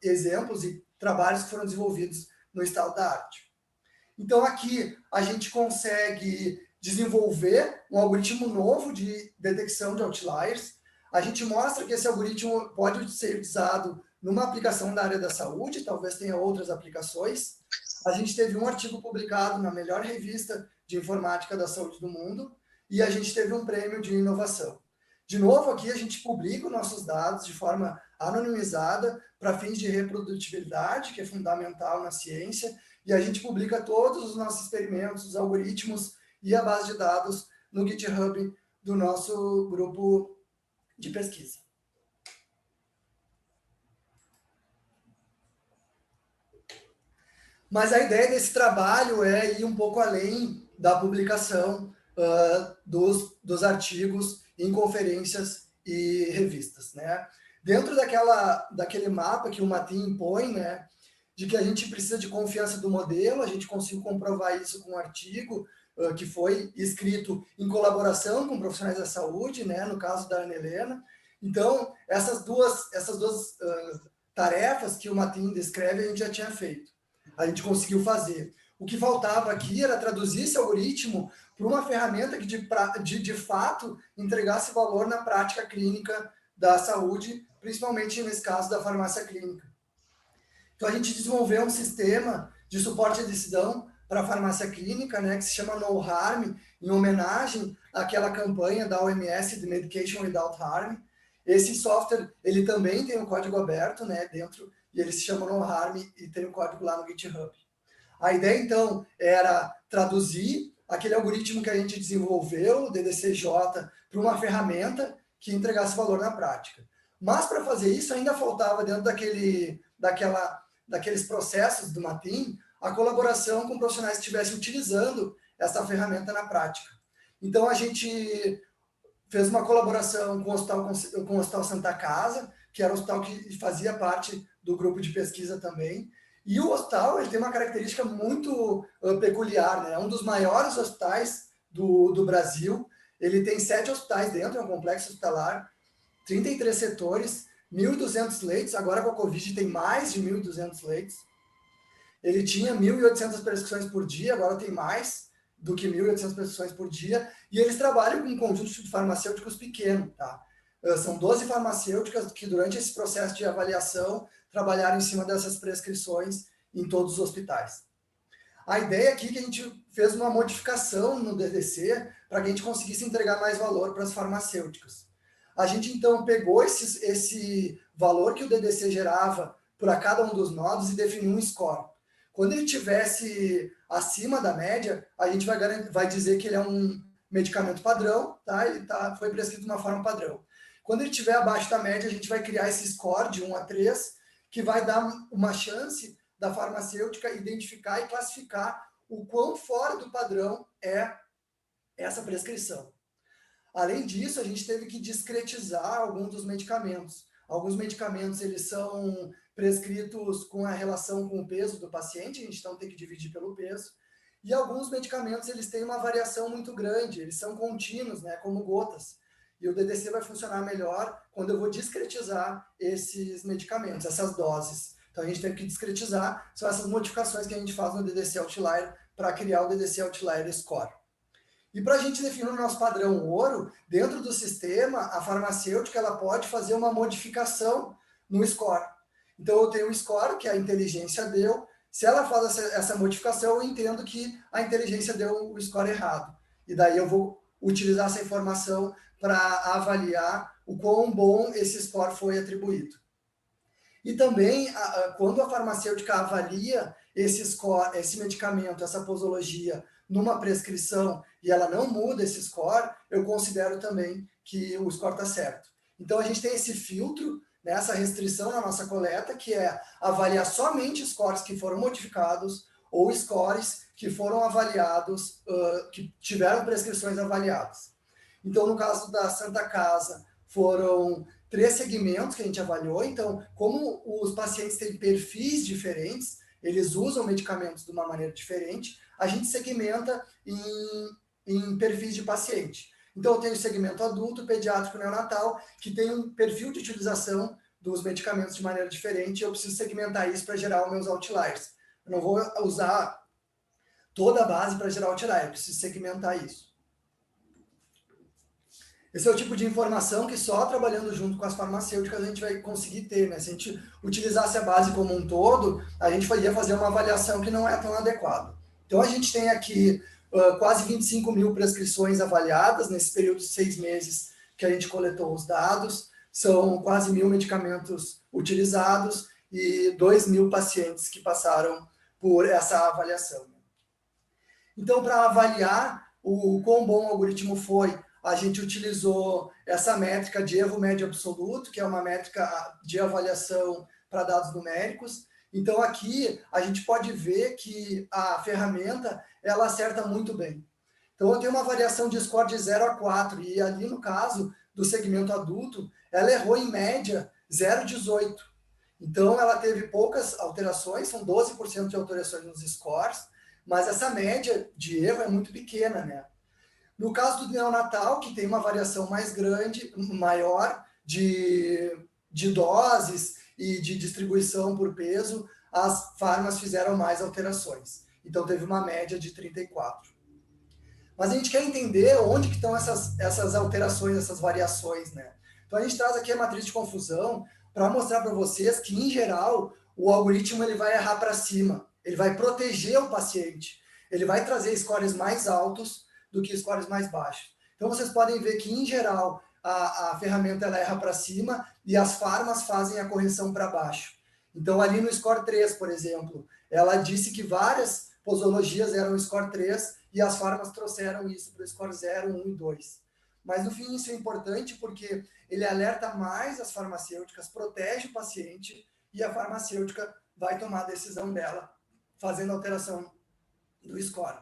exemplos e trabalhos que foram desenvolvidos no estado da arte. Então, aqui a gente consegue desenvolver um algoritmo novo de detecção de outliers. A gente mostra que esse algoritmo pode ser usado numa aplicação da área da saúde, talvez tenha outras aplicações. A gente teve um artigo publicado na melhor revista de informática da saúde do mundo e a gente teve um prêmio de inovação. De novo, aqui a gente publica os nossos dados de forma anonimizada para fins de reprodutibilidade, que é fundamental na ciência, e a gente publica todos os nossos experimentos, os algoritmos e a base de dados no GitHub do nosso grupo de pesquisa. Mas a ideia desse trabalho é ir um pouco além da publicação dos artigos em conferências e revistas, né? Dentro daquele mapa que o Matin impõe, né, de que a gente precisa de confiança do modelo, a gente conseguiu comprovar isso com um artigo que foi escrito em colaboração com profissionais da saúde, né, no caso da Ana Helena. Então, essas duas tarefas que o Matin descreve, a gente já tinha feito. A gente conseguiu fazer. O que faltava aqui era traduzir esse algoritmo para uma ferramenta que, de fato, entregasse valor na prática clínica da saúde, principalmente nesse caso da farmácia clínica. Então, a gente desenvolveu um sistema de suporte à decisão para a farmácia clínica, né, que se chama No Harm, em homenagem àquela campanha da OMS de Medication Without Harm. Esse software, ele também tem um código aberto, né, dentro, e ele se chama No Harm e tem um código lá no GitHub. A ideia, então, era traduzir aquele algoritmo que a gente desenvolveu, o DDCJ, para uma ferramenta que entregasse valor na prática. Mas, para fazer isso, ainda faltava, dentro daqueles processos do Matin, a colaboração com profissionais que estivessem utilizando essa ferramenta na prática. Então, a gente fez uma colaboração com o Hospital Santa Casa, que era um hospital que fazia parte do grupo de pesquisa também. E o hospital, ele tem uma característica muito peculiar, né? É um dos maiores hospitais do Brasil. Ele tem 7 hospitais dentro, é um complexo hospitalar, 33 setores, 1.200 leitos. Agora, com a Covid, tem mais de 1.200 leitos. Ele tinha 1.800 prescrições por dia, agora tem mais do que 1.800 prescrições por dia. E eles trabalham com um conjunto de farmacêuticos pequeno, tá? São 12 farmacêuticas que, durante esse processo de avaliação, trabalharam em cima dessas prescrições em todos os hospitais. A ideia aqui é que a gente fez uma modificação no DDC para que a gente conseguisse entregar mais valor para as farmacêuticas. A gente, então, pegou esse valor que o DDC gerava para cada um dos nodos e definiu um score. Quando ele estivesse acima da média, a gente vai dizer que ele é um medicamento padrão, tá? Ele foi prescrito de uma forma padrão. Quando ele estiver abaixo da média, a gente vai criar esse score de 1 a 3, que vai dar uma chance da farmacêutica identificar e classificar o quão fora do padrão é essa prescrição. Além disso, a gente teve que discretizar alguns dos medicamentos. Alguns medicamentos, eles são prescritos com a relação com o peso do paciente, a gente então tem que dividir pelo peso. E alguns medicamentos, eles têm uma variação muito grande, eles são contínuos, né, como gotas. E o DDC vai funcionar melhor quando eu vou discretizar esses medicamentos, essas doses. Então, a gente tem que discretizar, são essas modificações que a gente faz no DDC Outlier para criar o DDC Outlier Score. E para a gente definir o nosso padrão ouro, dentro do sistema, a farmacêutica ela pode fazer uma modificação no score. Então, eu tenho um score que a inteligência deu. Se ela faz essa modificação, eu entendo que a inteligência deu o score errado. E daí eu vou utilizar essa informação para avaliar o quão bom esse score foi atribuído. E também, quando a farmacêutica avalia esse score, esse medicamento, essa posologia, numa prescrição e ela não muda esse score, eu considero também que o score está certo. Então, a gente tem esse filtro, né, essa restrição na nossa coleta, que é avaliar somente scores que foram modificados ou scores que foram avaliados, que tiveram prescrições avaliadas. Então, no caso da Santa Casa, foram 3 segmentos que a gente avaliou. Então, como os pacientes têm perfis diferentes, eles usam medicamentos de uma maneira diferente, a gente segmenta em perfis de paciente. Então, eu tenho segmento adulto, pediátrico, neonatal, que tem um perfil de utilização dos medicamentos de maneira diferente, e eu preciso segmentar isso para gerar os meus outliers. Eu não vou usar toda a base para gerar outlier, eu preciso segmentar isso. Esse é o tipo de informação que só trabalhando junto com as farmacêuticas a gente vai conseguir ter, né? Se a gente utilizasse a base como um todo, a gente ia fazer uma avaliação que não é tão adequada. Então, a gente tem aqui quase 25 mil prescrições avaliadas nesse período de 6 meses que a gente coletou os dados, são quase 1.000 medicamentos utilizados e 2.000 pacientes que passaram por essa avaliação. Então, para avaliar o quão bom o algoritmo foi, a gente utilizou essa métrica de erro médio absoluto, que é uma métrica de avaliação para dados numéricos, Então, aqui, a gente pode ver que a ferramenta, ela acerta muito bem. Então, eu tenho uma variação de score de 0 a 4, e ali, no caso do segmento adulto, ela errou, em média, 0,18. Então, ela teve poucas alterações, são 12% de alterações nos scores, mas essa média de erro é muito pequena, né? No caso do neonatal, que tem uma variação mais grande, maior, de doses e de distribuição por peso, as farmas fizeram mais alterações. Então, teve uma média de 34. Mas a gente quer entender onde que estão essas alterações, essas variações, né? Então, a gente traz aqui a matriz de confusão para mostrar para vocês que, em geral, o algoritmo ele vai errar para cima. Ele vai proteger o paciente. Ele vai trazer scores mais altos do que scores mais baixos. Então, vocês podem ver que, em geral, a ferramenta ela erra para cima e as farmas fazem a correção para baixo. Então, ali no score 3, por exemplo, ela disse que várias posologias eram score 3 e as farmas trouxeram isso para o score 0, 1 e 2. Mas, no fim, isso é importante porque ele alerta mais as farmacêuticas, protege o paciente e a farmacêutica vai tomar a decisão dela, fazendo alteração do score.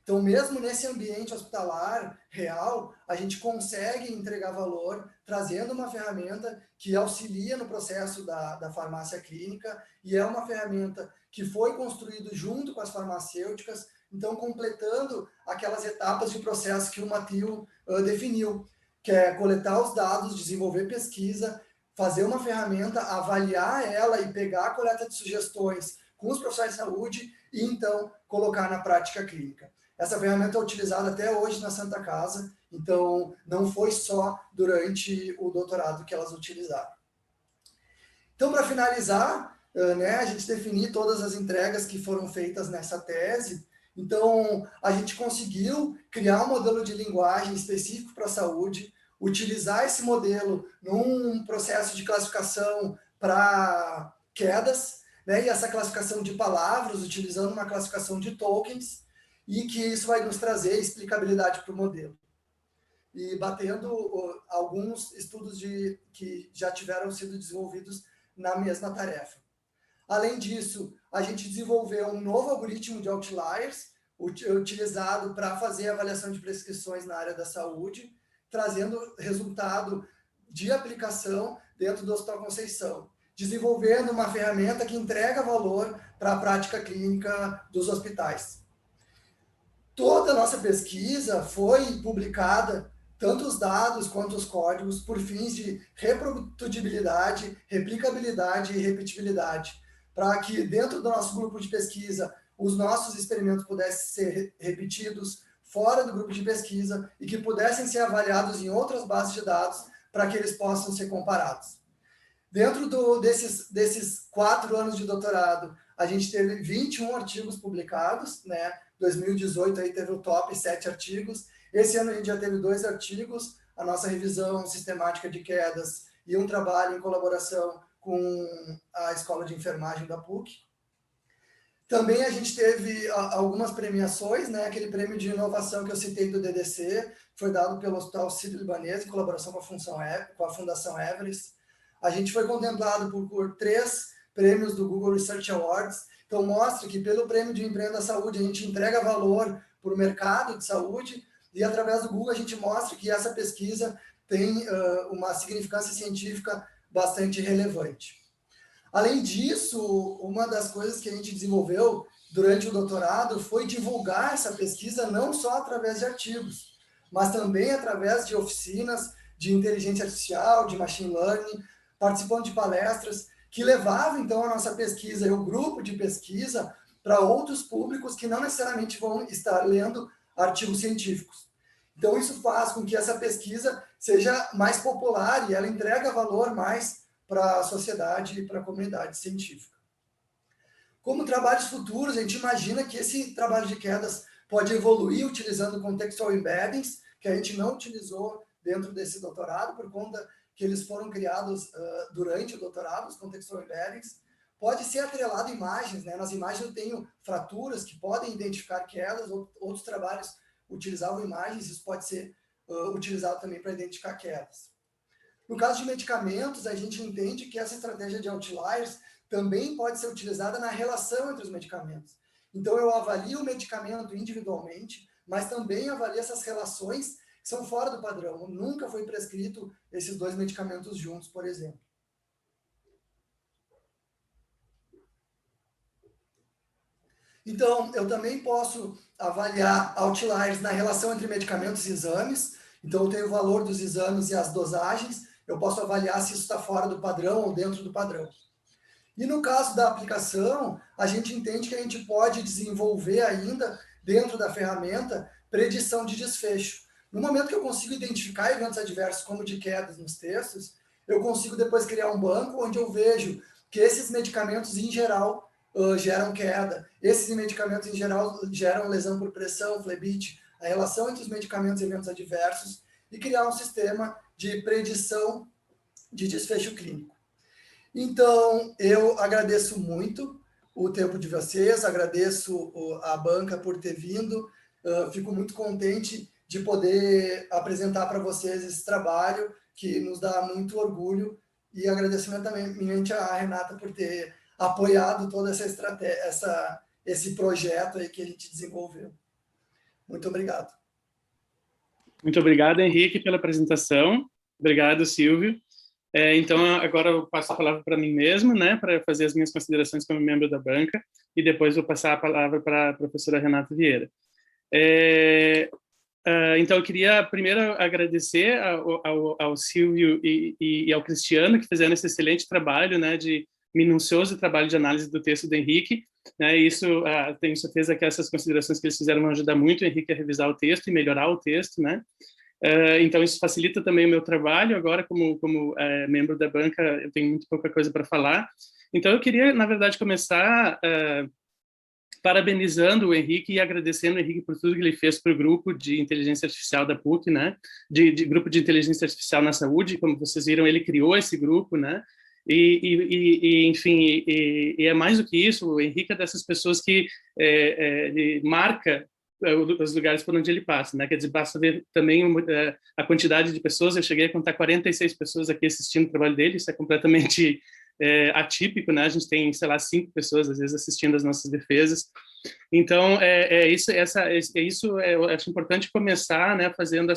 Então, mesmo nesse ambiente hospitalar real, a gente consegue entregar valor trazendo uma ferramenta que auxilia no processo da farmácia clínica e é uma ferramenta que foi construída junto com as farmacêuticas, então completando aquelas etapas de processo que o Matheus definiu, que é coletar os dados, desenvolver pesquisa, fazer uma ferramenta, avaliar ela e pegar a coleta de sugestões com os profissionais de saúde e, então, colocar na prática clínica. Essa ferramenta é utilizada até hoje na Santa Casa, então não foi só durante o doutorado que elas utilizaram. Então, para finalizar, né, a gente definir todas as entregas que foram feitas nessa tese. Então, a gente conseguiu criar um modelo de linguagem específico para a saúde, utilizar esse modelo num processo de classificação para quedas, né, e essa classificação de palavras, utilizando uma classificação de tokens, e que isso vai nos trazer explicabilidade para o modelo. E batendo alguns estudos que já tiveram sido desenvolvidos na mesma tarefa. Além disso, a gente desenvolveu um novo algoritmo de outliers, utilizado para fazer avaliação de prescrições na área da saúde, trazendo resultado de aplicação dentro do Hospital Conceição, desenvolvendo uma ferramenta que entrega valor para a prática clínica dos hospitais. Toda a nossa pesquisa foi publicada, tanto os dados quanto os códigos, por fins de reprodutibilidade, replicabilidade e repetibilidade, para que dentro do nosso grupo de pesquisa os nossos experimentos pudessem ser repetidos fora do grupo de pesquisa e que pudessem ser avaliados em outras bases de dados para que eles possam ser comparados. Dentro desses 4 anos de doutorado, a gente teve 21 artigos publicados, né? 2018 aí teve o top 7 artigos. Esse ano a gente já teve 2 artigos, a nossa revisão sistemática de quedas e um trabalho em colaboração com a Escola de Enfermagem da PUC. Também a gente teve algumas premiações, né? Aquele prêmio de inovação que eu citei do DDC, foi dado pelo Hospital Sírio-Libanês, em colaboração com a Fundação Everest. A gente foi contemplado por 3 prêmios do Google Research Awards. Então, mostra que pelo prêmio de emprego da saúde, a gente entrega valor para o mercado de saúde e, através do Google, a gente mostra que essa pesquisa tem uma significância científica bastante relevante. Além disso, uma das coisas que a gente desenvolveu durante o doutorado foi divulgar essa pesquisa não só através de artigos, mas também através de oficinas de inteligência artificial, de machine learning, participando de palestras, que levavam, então, a nossa pesquisa e o grupo de pesquisa para outros públicos que não necessariamente vão estar lendo artigos científicos. Então, isso faz com que essa pesquisa seja mais popular e ela entrega valor mais para a sociedade e para a comunidade científica. Como trabalhos futuros, a gente imagina que esse trabalho de quedas pode evoluir utilizando contextual embeddings, que a gente não utilizou dentro desse doutorado, por conta que eles foram criados durante o doutorado, os contextual embeddings. Pode ser atrelado a imagens, né? Nas imagens eu tenho fraturas que podem identificar quedas, outros trabalhos utilizavam imagens, isso pode ser utilizado também para identificar quedas. No caso de medicamentos, a gente entende que essa estratégia de outliers também pode ser utilizada na relação entre os medicamentos. Então, eu avalio o medicamento individualmente, mas também avalio essas relações que são fora do padrão. Nunca foi prescrito esses dois medicamentos juntos, por exemplo. Então, eu também posso avaliar outliers na relação entre medicamentos e exames. Então, eu tenho o valor dos exames e as dosagens. Eu posso avaliar se isso está fora do padrão ou dentro do padrão. E no caso da aplicação, a gente entende que a gente pode desenvolver ainda, dentro da ferramenta, predição de desfecho. No momento que eu consigo identificar eventos adversos como de quedas nos textos, eu consigo depois criar um banco onde eu vejo que esses medicamentos, em geral, geram queda. Esses medicamentos, em geral, geram lesão por pressão, flebite, a relação entre os medicamentos e eventos adversos, e criar um sistema de predição de desfecho clínico. Então, eu agradeço muito o tempo de vocês, agradeço a banca por ter vindo, fico muito contente de poder apresentar para vocês esse trabalho, que nos dá muito orgulho, e agradecimento também à Renata por ter apoiado toda essa estratégia, esse projeto aí que a gente desenvolveu. Muito obrigado. Muito obrigado, Henrique, pela apresentação. Obrigado, Silvio. Então, agora eu passo a palavra para mim mesmo, né, para fazer as minhas considerações como membro da banca, e depois vou passar a palavra para a professora Renata Vieira. Então, eu queria primeiro agradecer ao Silvio e ao Cristiano, que fizeram esse excelente trabalho, né, de minucioso trabalho de análise do texto do Henrique, né, e isso, tenho certeza que essas considerações que eles fizeram vão ajudar muito o Henrique a revisar o texto e melhorar o texto, né. Então, isso facilita também o meu trabalho. Agora, como membro da banca, eu tenho muito pouca coisa para falar. Então, eu queria, na verdade, começar parabenizando o Henrique e agradecendo o Henrique por tudo que ele fez para o grupo de inteligência artificial da PUC, né? De grupo de inteligência artificial na saúde. Como vocês viram, ele criou esse grupo, né? Enfim, é mais do que isso. O Henrique é dessas pessoas que marca os lugares por onde ele passa, né? Quer dizer, basta ver também a quantidade de pessoas. Eu cheguei a contar 46 pessoas aqui assistindo o trabalho dele. Isso é completamente atípico, né? A gente tem, sei lá, 5 pessoas às vezes assistindo as nossas defesas. Então, eu acho importante começar, né, fazendo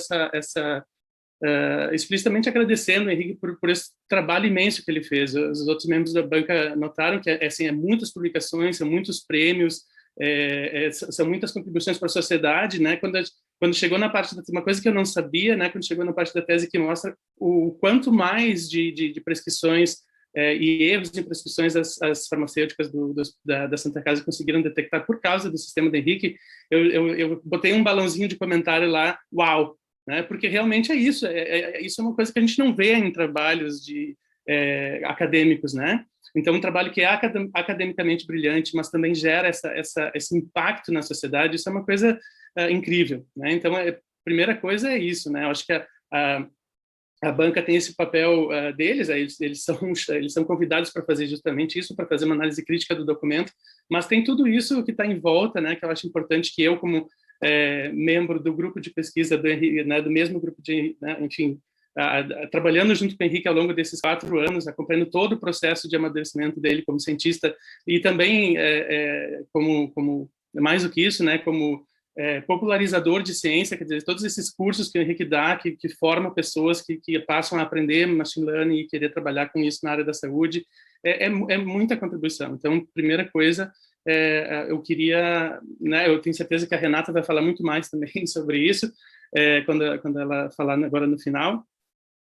explicitamente agradecendo o Henrique por esse trabalho imenso que ele fez. Os outros membros da banca notaram que assim, muitas publicações, são muitos prêmios, são muitas contribuições para a sociedade, né? Quando chegou na parte uma coisa que eu não sabia, né? Quando chegou na parte da tese que mostra o quanto mais de prescrições e erros de prescrições as farmacêuticas da Santa Casa conseguiram detectar por causa do sistema do Henrique, eu botei um balãozinho de comentário lá, uau, né? Porque realmente é isso. Isso é uma coisa que a gente não vê em trabalhos acadêmicos, né? Então, um trabalho que é academicamente brilhante, mas também gera esse impacto na sociedade, isso é uma coisa incrível, né? Então, a primeira coisa é isso, né? Eu acho que a banca tem esse papel deles, eles são convidados para fazer justamente isso, para fazer uma análise crítica do documento, mas tem tudo isso que está em volta, né? Que eu acho importante que eu, como membro do grupo de pesquisa do Henrique, né, do mesmo grupo de, né, enfim, trabalhando junto com o Henrique ao longo desses 4 anos, acompanhando todo o processo de amadurecimento dele como cientista e também como mais do que isso, né, como popularizador de ciência, quer dizer, todos esses cursos que o Henrique dá, que formam pessoas que passam a aprender machine learning e querer trabalhar com isso na área da saúde, é muita contribuição. Então, primeira coisa, eu queria, né, eu tenho certeza que a Renata vai falar muito mais também sobre isso, quando ela falar agora no final,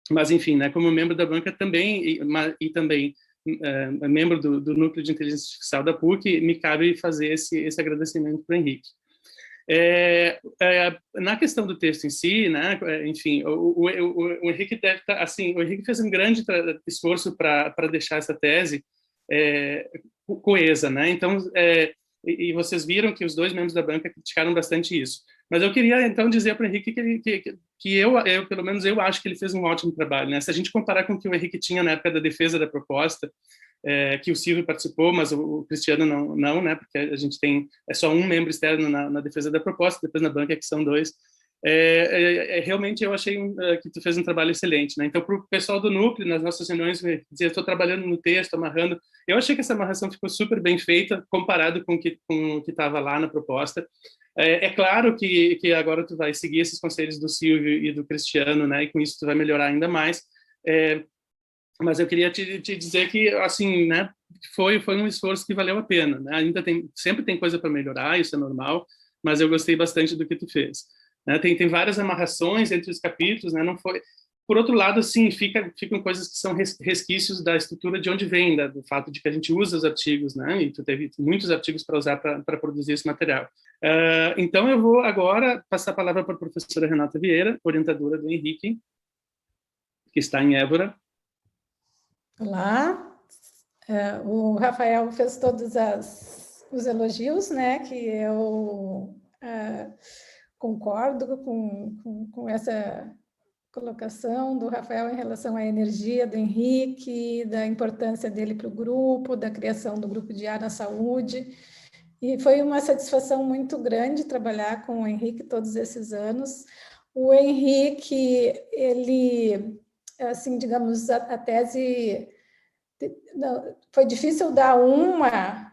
mas enfim, né, como membro da banca também, e também membro do Núcleo de Inteligência Artificial da PUC, me cabe fazer esse agradecimento para o Henrique. Na questão do texto em si, né, enfim, o Henrique deve estar, assim, o Henrique fez um grande esforço para deixar essa tese coesa, né? Então, e vocês viram que os 2 membros da banca criticaram bastante isso. Mas eu queria então dizer para o Henrique que eu pelo menos eu acho que ele fez um ótimo trabalho, né? Se a gente comparar com o que o Henrique tinha na época da defesa da proposta, que o Silvio participou, mas o Cristiano não, né? Porque a gente tem só um membro externo na defesa da proposta, depois na banca que são 2. realmente eu achei que tu fez um trabalho excelente, né? Então, para o pessoal do núcleo, nas nossas reuniões, dizia, estou trabalhando no texto, amarrando. Eu achei que essa amarração ficou super bem feita, comparado com o que estava lá na proposta. Claro que agora tu vai seguir esses conselhos do Silvio e do Cristiano, né? E com isso tu vai melhorar ainda mais. Mas eu queria te dizer que, assim, né? Foi um esforço que valeu a pena, né? Sempre tem coisa para melhorar, isso é normal, mas eu gostei bastante do que tu fez. Né? Tem várias amarrações entre os capítulos, né? Não foi. Por outro lado, sim, ficam coisas que são resquícios da estrutura de onde vem, do fato de que a gente usa os artigos, né? E tu teve muitos artigos para usar para produzir esse material. Então, eu vou agora passar a palavra para a professora Renata Vieira, orientadora do Henrique, que está em Évora. Olá, o Rafael fez todos os elogios, né, que eu concordo com essa colocação do Rafael em relação à energia do Henrique, da importância dele para o grupo, da criação do grupo de ar na saúde, e foi uma satisfação muito grande trabalhar com o Henrique todos esses anos. O Henrique, ele, assim, digamos, a tese... Não, foi difícil dar uma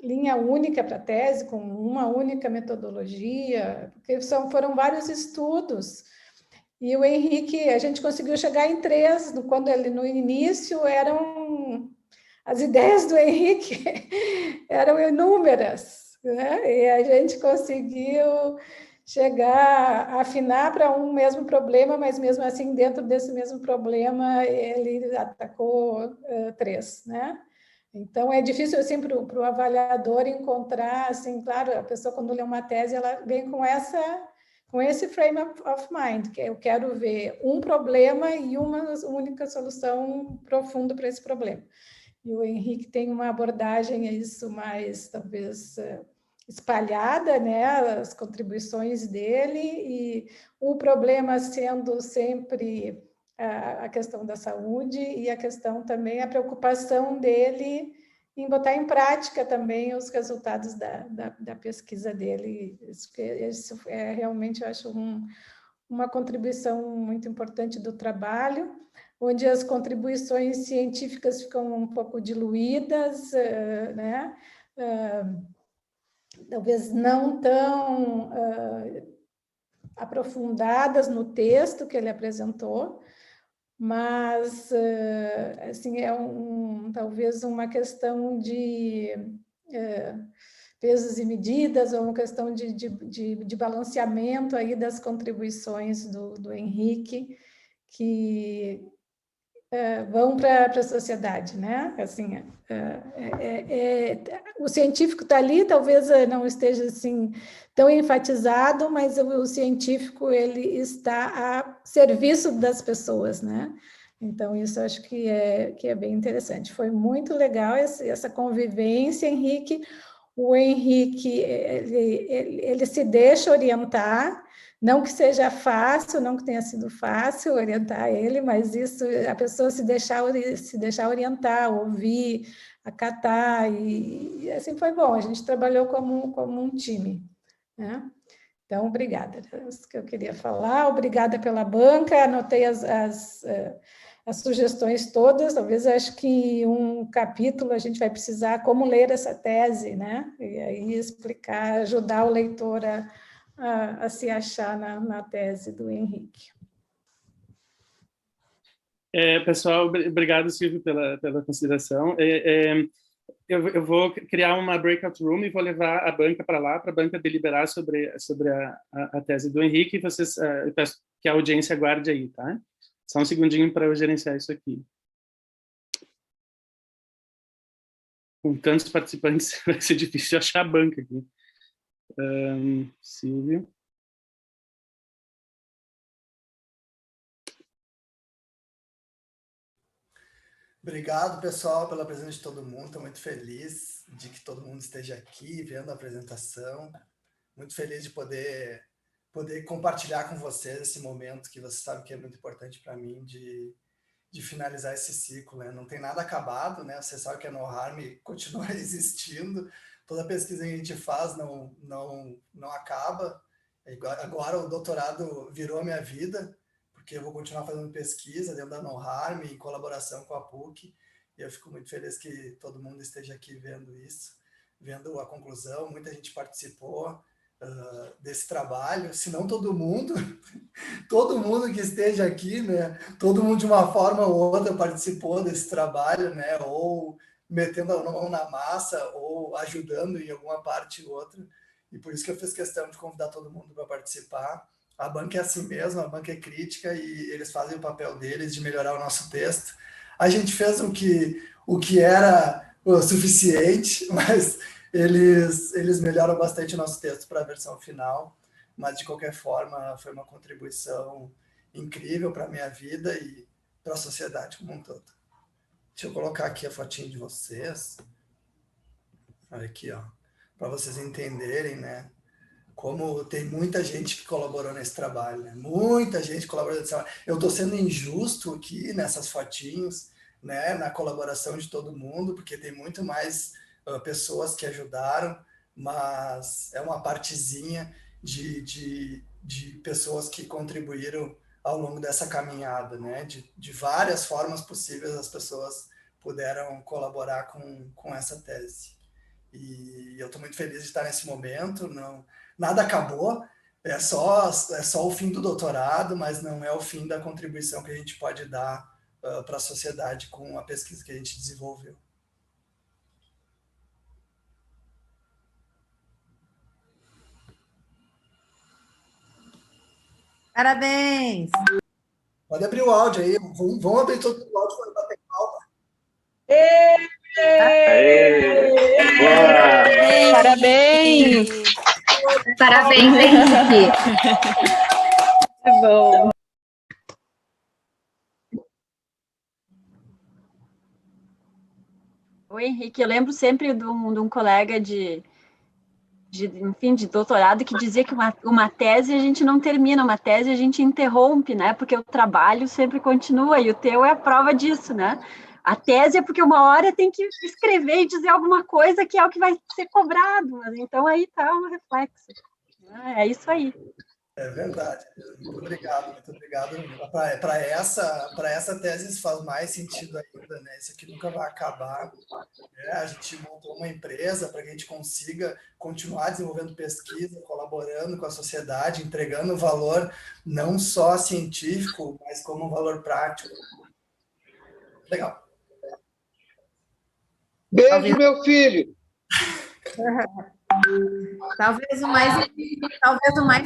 linha única para a tese, com uma única metodologia, porque foram vários estudos. E o Henrique, a gente conseguiu chegar em 3, quando ele, no início, as ideias do Henrique eram inúmeras, né? E a gente conseguiu chegar a afinar para um mesmo problema, mas mesmo assim, dentro desse mesmo problema, ele atacou 3, né? Então, é difícil, assim, para o avaliador encontrar, assim, claro, a pessoa, quando lê uma tese, ela vem com esse frame of mind, que eu quero ver um problema e uma única solução profunda para esse problema. E o Henrique tem uma abordagem a isso mais, talvez, espalhada, né, as contribuições dele, e o problema sendo sempre a questão da saúde e a questão também, a preocupação dele em botar em prática também os resultados da pesquisa dele. Isso realmente, eu acho, uma contribuição muito importante do trabalho, onde as contribuições científicas ficam um pouco diluídas, né? Talvez não tão aprofundadas no texto que ele apresentou, mas assim, talvez uma questão de pesos e medidas, ou uma questão de balanceamento aí das contribuições do Henrique, que vão para a sociedade, né? Assim, o científico está ali, talvez não esteja assim tão enfatizado, mas o científico, ele está a serviço das pessoas, né? Então, isso eu acho que é bem interessante. Foi muito legal essa convivência, Henrique. O Henrique, ele se deixa orientar, não que seja fácil, não que tenha sido fácil orientar ele, mas isso, a pessoa se deixar orientar, ouvir, acatar, e assim foi bom. A gente trabalhou como um time, né? Então, obrigada. É isso que eu queria falar. Obrigada pela banca. Anotei as sugestões todas. Talvez, acho que um capítulo a gente vai precisar como ler essa tese, né? E aí explicar, ajudar o leitor a se achar na tese do Henrique. Pessoal, obrigado, Silvio, pela consideração. Eu vou criar uma breakout room e vou levar a banca para lá, para a banca deliberar sobre a tese do Henrique, e vocês, eu peço que a audiência aguarde aí, tá? Só um segundinho para eu gerenciar isso aqui. Com tantos participantes, vai ser difícil achar a banca aqui. Silvio. Obrigado, pessoal, pela presença de todo mundo. Estou muito feliz de que todo mundo esteja aqui vendo a apresentação. Muito feliz de poder compartilhar com vocês esse momento que vocês sabem que é muito importante para mim de finalizar esse ciclo, né? Não tem nada acabado, né? Você sabe que a No Harm continua existindo. Toda pesquisa que a gente faz não acaba. Agora o doutorado virou a minha vida, porque eu vou continuar fazendo pesquisa dentro da NOHARM, em colaboração com a PUC, e eu fico muito feliz que todo mundo esteja aqui vendo isso, vendo a conclusão. Muita gente participou desse trabalho, se não todo mundo, todo mundo que esteja aqui, né, todo mundo de uma forma ou outra participou desse trabalho, né, ou metendo a mão na massa, ou ajudando em alguma parte ou outra, e por isso que eu fiz questão de convidar todo mundo para participar. A banca é assim mesmo, a banca é crítica e eles fazem o papel deles de melhorar o nosso texto. A gente fez o que era o suficiente, mas eles melhoram bastante o nosso texto para a versão final, mas de qualquer forma foi uma contribuição incrível para a minha vida e para a sociedade como um todo. Deixa eu colocar aqui a fotinha de vocês. Olha aqui, ó, para vocês entenderem, né, como tem muita gente que colaborou nesse trabalho, né? Muita gente colaborou nesse trabalho. Eu estou sendo injusto aqui nessas fotinhos, né, na colaboração de todo mundo, porque tem muito mais pessoas que ajudaram, mas é uma partezinha de pessoas que contribuíram ao longo dessa caminhada, né? De várias formas possíveis as pessoas puderam colaborar com essa tese. E eu estou muito feliz de estar nesse momento. Nada acabou, é só o fim do doutorado, mas não é o fim da contribuição que a gente pode dar para a sociedade com a pesquisa que a gente desenvolveu. Parabéns! Pode abrir o áudio aí, vamos abrir todo o áudio para bater palma. Parabéns! Parabéns, Henrique! Muito bom! Oi, Henrique, eu lembro sempre de um colega enfim, de doutorado que dizia que uma tese a gente não termina, uma tese a gente interrompe, né? Porque o trabalho sempre continua e o teu é a prova disso, né? A tese é porque uma hora tem que escrever e dizer alguma coisa que é o que vai ser cobrado, mas então aí tá um reflexo. É isso aí. É verdade. Muito obrigado, muito obrigado. Para essa tese isso faz mais sentido ainda, né? Isso aqui nunca vai acabar. A gente montou uma empresa para que a gente consiga continuar desenvolvendo pesquisa, colaborando com a sociedade, entregando valor não só científico, mas como um valor prático. Legal. Beijo, meu filho! Talvez o mais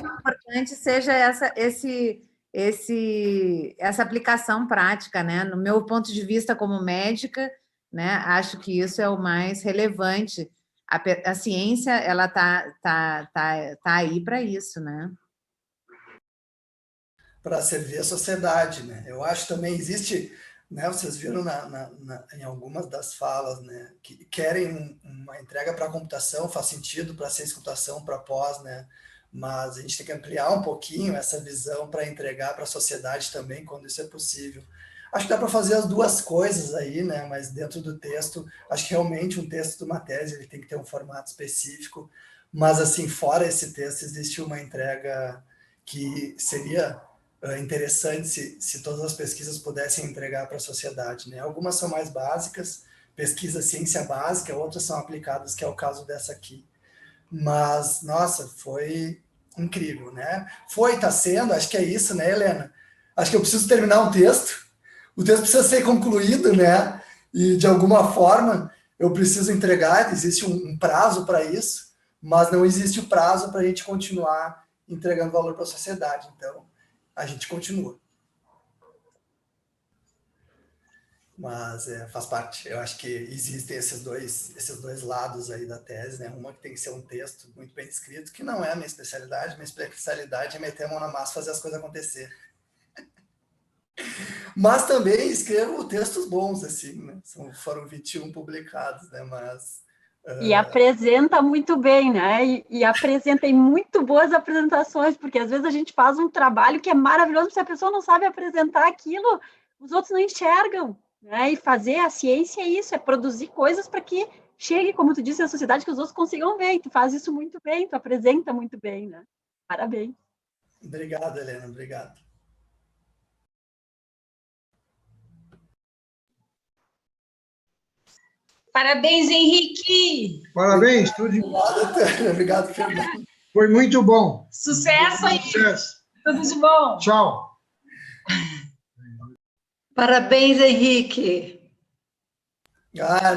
importante seja essa aplicação prática, né? No meu ponto de vista como médica, né, acho que isso é o mais relevante. A ciência, ela tá aí para isso, né? Para servir a sociedade, né? Eu acho também existe, né? Vocês viram em algumas das falas, né? Que querem uma entrega para a computação, faz sentido para a ciência de computação, para pós, né? Mas a gente tem que ampliar um pouquinho essa visão para entregar para a sociedade também, quando isso é possível. Acho que dá para fazer as duas coisas aí, né? Mas dentro do texto, acho que realmente um texto de uma tese ele tem que ter um formato específico. Mas assim, fora esse texto, existe uma entrega que seria interessante se todas as pesquisas pudessem entregar para a sociedade, né? Algumas são mais básicas, pesquisa ciência básica, outras são aplicadas, que é o caso dessa aqui. Mas, nossa, foi incrível, né? Tá sendo, acho que é isso, né, Helena? Acho que eu preciso terminar um texto, o texto precisa ser concluído, né? E, de alguma forma, eu preciso entregar, existe um prazo para isso, mas não existe o prazo para a gente continuar entregando valor para a sociedade. Então, a gente continua. Mas faz parte. Eu acho que existem esses dois lados aí da tese, né? Uma que tem que ser um texto muito bem escrito, que não é a minha especialidade. Minha especialidade é meter a mão na massa e fazer as coisas acontecer. Mas também escrevo textos bons, assim, né? Foram 21 publicados, né? Mas... E apresenta muito bem, né? E apresenta em muito boas apresentações, porque às vezes a gente faz um trabalho que é maravilhoso, se a pessoa não sabe apresentar aquilo, os outros não enxergam, né? E fazer a ciência é isso, é produzir coisas para que chegue, como tu disse, à sociedade, que os outros consigam ver. E tu faz isso muito bem, tu apresenta muito bem, né? Parabéns. Obrigado, Helena, obrigado. Parabéns, Henrique! Parabéns, tudo de Obrigado, Tânia. Obrigado, Fernando. Foi muito bom. Sucesso aí! Sucesso. Tudo de bom! Tchau. Parabéns, Henrique.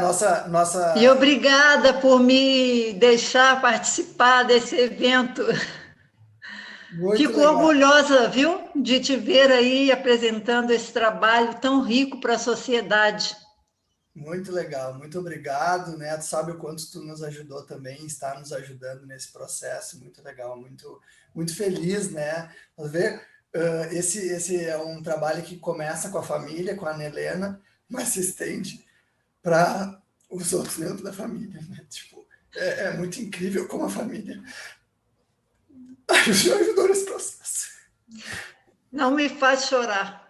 Nossa... E obrigada por me deixar participar desse evento. Muito Fico legal. orgulhosa, viu, de te ver aí apresentando esse trabalho tão rico para a sociedade. Muito legal, muito obrigado, né? Tu sabe o quanto tu nos ajudou também, está nos ajudando nesse processo, muito legal, muito feliz, né? Vamos ver, esse é um trabalho que começa com a família, com a Ana Helena, mas se estende para os outros membros da família, né? Tipo, é muito incrível como a família me ajudou nesse processo. Não me faz chorar.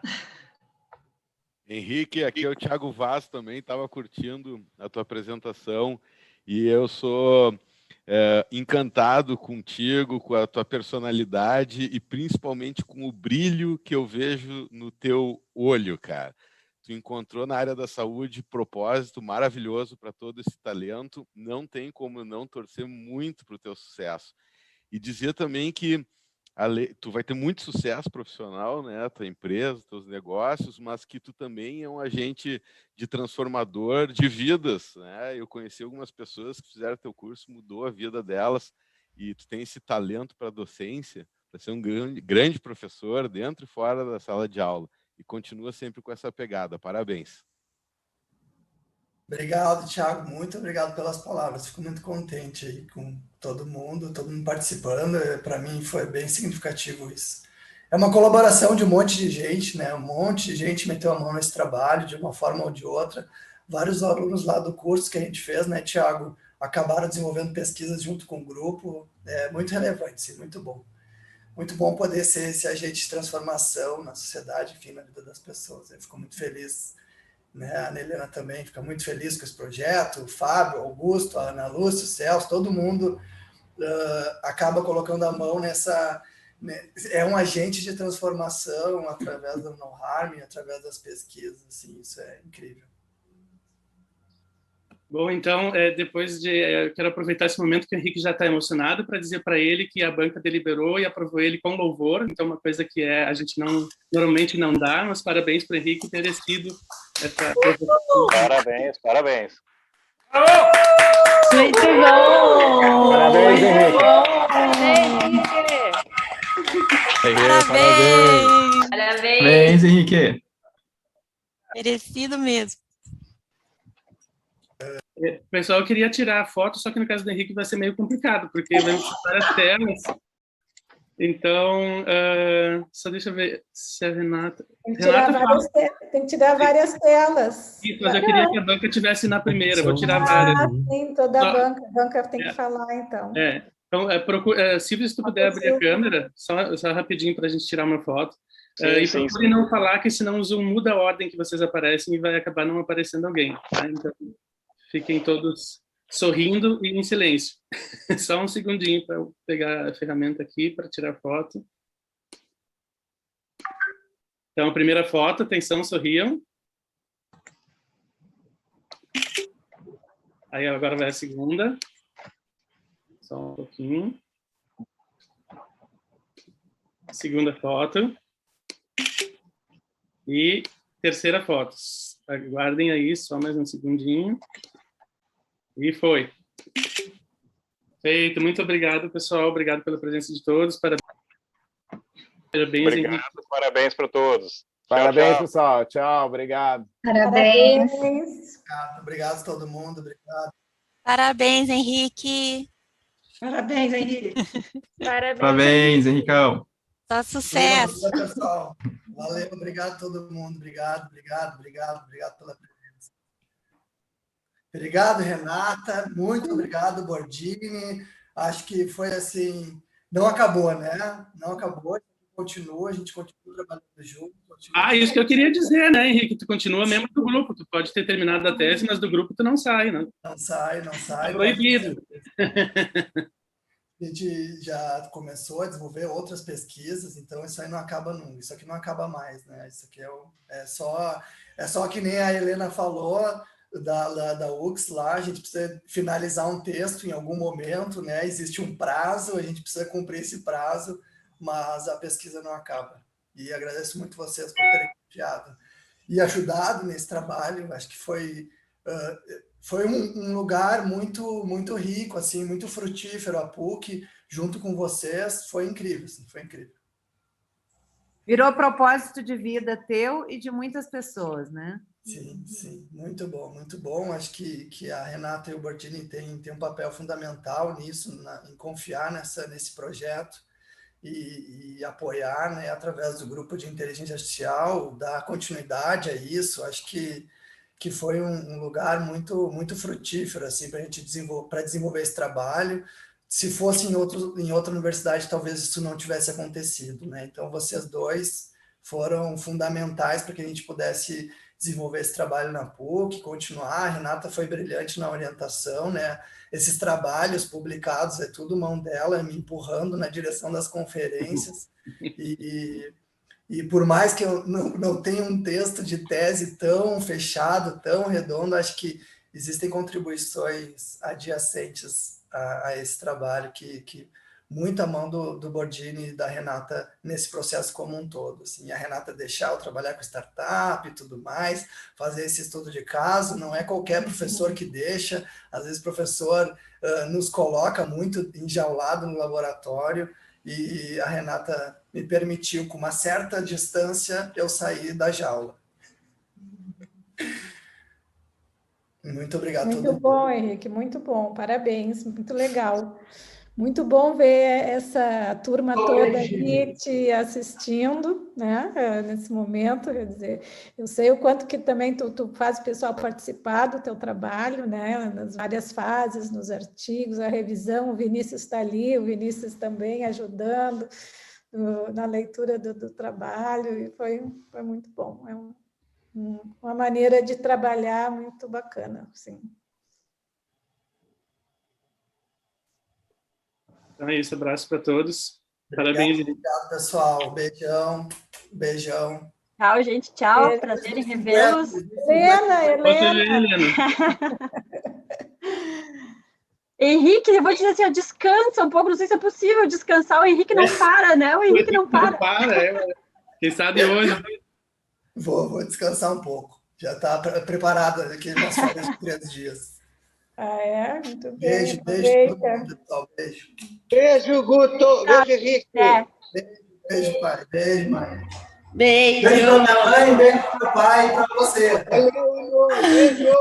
Henrique, aqui é o Thiago Vaz também, estava curtindo a tua apresentação e eu sou encantado contigo, com a tua personalidade e principalmente com o brilho que eu vejo no teu olho, cara. Tu encontrou na área da saúde propósito maravilhoso para todo esse talento, não tem como não torcer muito para o teu sucesso. E dizer também que tu vai ter muito sucesso profissional, né? Tua empresa, teus negócios, mas que tu também é um agente de transformador de vidas, né? Eu conheci algumas pessoas que fizeram teu curso, mudou a vida delas, e tu tem esse talento para a docência, para ser um grande professor dentro e fora da sala de aula, e continua sempre com essa pegada. Parabéns. Obrigado, Thiago, muito obrigado pelas palavras. Fico muito contente aí com todo mundo participando. Para mim foi bem significativo isso. É uma colaboração de um monte de gente, né? Um monte de gente meteu a mão nesse trabalho de uma forma ou de outra. Vários alunos lá do curso que a gente fez, né, Thiago, acabaram desenvolvendo pesquisas junto com o grupo. É muito relevante, muito bom. Muito bom poder ser esse agente de transformação na sociedade, enfim, na vida das pessoas. Eu fico muito feliz. Né? A Ana Helena também fica muito feliz com esse projeto, o Fábio, o Augusto, a Ana Lúcia, o Celso, todo mundo acaba colocando a mão nessa... Né? É um agente de transformação através do No Harm, através das pesquisas, assim, isso é incrível. Bom, então, quero aproveitar esse momento que o Henrique já está emocionado para dizer para ele que a banca deliberou e aprovou ele com louvor, então uma coisa que a gente normalmente não dá, mas parabéns para o Henrique ter merecido essa... Parabéns, parabéns. Muito bom! Parabéns, Henrique. Parabéns! Parabéns, Henrique. Merecido mesmo. Pessoal, eu queria tirar a foto, só que no caso do Henrique vai ser meio complicado, porque vai mostrar várias telas. Então, só deixa eu ver se a Renata... Tem que tirar várias telas. Isso, mas eu queria que a banca estivesse na primeira, vou tirar várias. Sim, toda a banca tem que falar, então. Então, Silvia, se tu puder abrir a câmera, só rapidinho para a gente tirar uma foto. E procure não falar, que senão o Zoom muda a ordem que vocês aparecem e vai acabar não aparecendo alguém. Tá? Então, fiquem todos sorrindo e em silêncio. Só um segundinho para eu pegar a ferramenta aqui para tirar foto. Então, a primeira foto, atenção, sorriam. Aí agora vai a segunda. Só um pouquinho. Segunda foto. E terceira foto. Aguardem aí, só mais um segundinho. E foi. Feito. Muito obrigado, pessoal. Obrigado pela presença de todos. Parabéns, obrigado, Henrique. Parabéns para todos. Parabéns, tchau, tchau. pessoal. Tchau, obrigado. Parabéns. Obrigado a todo mundo. Obrigado. Parabéns, Henrique. Parabéns, Henrique. Parabéns, Henricão. Só sucesso. Valeu, pessoal. Valeu, obrigado a todo mundo. Obrigado pela presença. Obrigado, Renata. Muito obrigado, Bordini. Acho que foi assim... Não acabou, né? Não acabou. A gente continua trabalhando junto. Isso que eu queria dizer, né, Henrique? Tu continua membro do grupo. Tu pode ter terminado a tese, mas do grupo tu não sai, né? Não sai. É proibido. A gente já começou a desenvolver outras pesquisas, então isso aí não acaba nunca, isso aqui não acaba mais, né? Isso aqui é só que nem a Helena falou, da UX lá, a gente precisa finalizar um texto em algum momento, né? Existe um prazo, a gente precisa cumprir esse prazo, mas a pesquisa não acaba. E agradeço muito vocês por terem confiado e ajudado nesse trabalho. Acho que foi um lugar muito rico, assim, muito frutífero. A PUC, junto com vocês, foi incrível, assim, foi incrível. Virou propósito de vida teu e de muitas pessoas, né? Sim, sim, muito bom, muito bom. Acho que a Renata e o Bordini têm um papel fundamental nisso, em confiar nesse projeto e apoiar, né, através do grupo de inteligência artificial, dar continuidade a isso. Acho que foi um lugar muito frutífero assim, para a gente desenvolver esse trabalho. Se fosse em outra universidade, talvez isso não tivesse acontecido, né? Então, vocês dois foram fundamentais para que a gente pudesse desenvolver esse trabalho na PUC, continuar. A Renata foi brilhante na orientação, né? Esses trabalhos publicados é tudo mão dela, me empurrando na direção das conferências. E por mais que eu não tenha um texto de tese tão fechado, tão redondo, acho que existem contribuições adjacentes a esse trabalho que muita mão do Bordini e da Renata nesse processo como um todo. Assim, a Renata deixar eu trabalhar com startup e tudo mais, fazer esse estudo de caso, não é qualquer professor que deixa, às vezes o professor nos coloca muito enjaulado no laboratório, e a Renata me permitiu, com uma certa distância, eu sair da jaula. Muito obrigado. Muito bom, Henrique, muito bom, parabéns, muito legal. Muito bom ver essa turma toda aqui te assistindo, né, nesse momento. Quer dizer, eu sei o quanto que também tu faz o pessoal participar do teu trabalho, né, nas várias fases, nos artigos, a revisão. O Vinícius está ali, o Vinícius também ajudando na leitura do trabalho, e foi muito bom. É uma maneira de trabalhar muito bacana, sim. Então é isso, abraço para todos. Parabéns. Obrigado, pessoal. Beijão. Beijão. Tchau, gente. Tchau. Prazer em revê-los. Helena. Henrique, eu vou dizer assim, descansa um pouco, não sei se é possível descansar, o Henrique não para, né? O Henrique não para. Não para, quem sabe hoje. Vou descansar um pouco. Já está preparado aqui nas férias de 3 dias. Muito bem. Beijo, beijo todo mundo, pessoal. Beijo. Beijo, Guto. Beijo, Henrique. Beijo, pai. Beijo, mãe. Beijo. Beijo para minha mãe, beijo para o pai e para você. Beijo.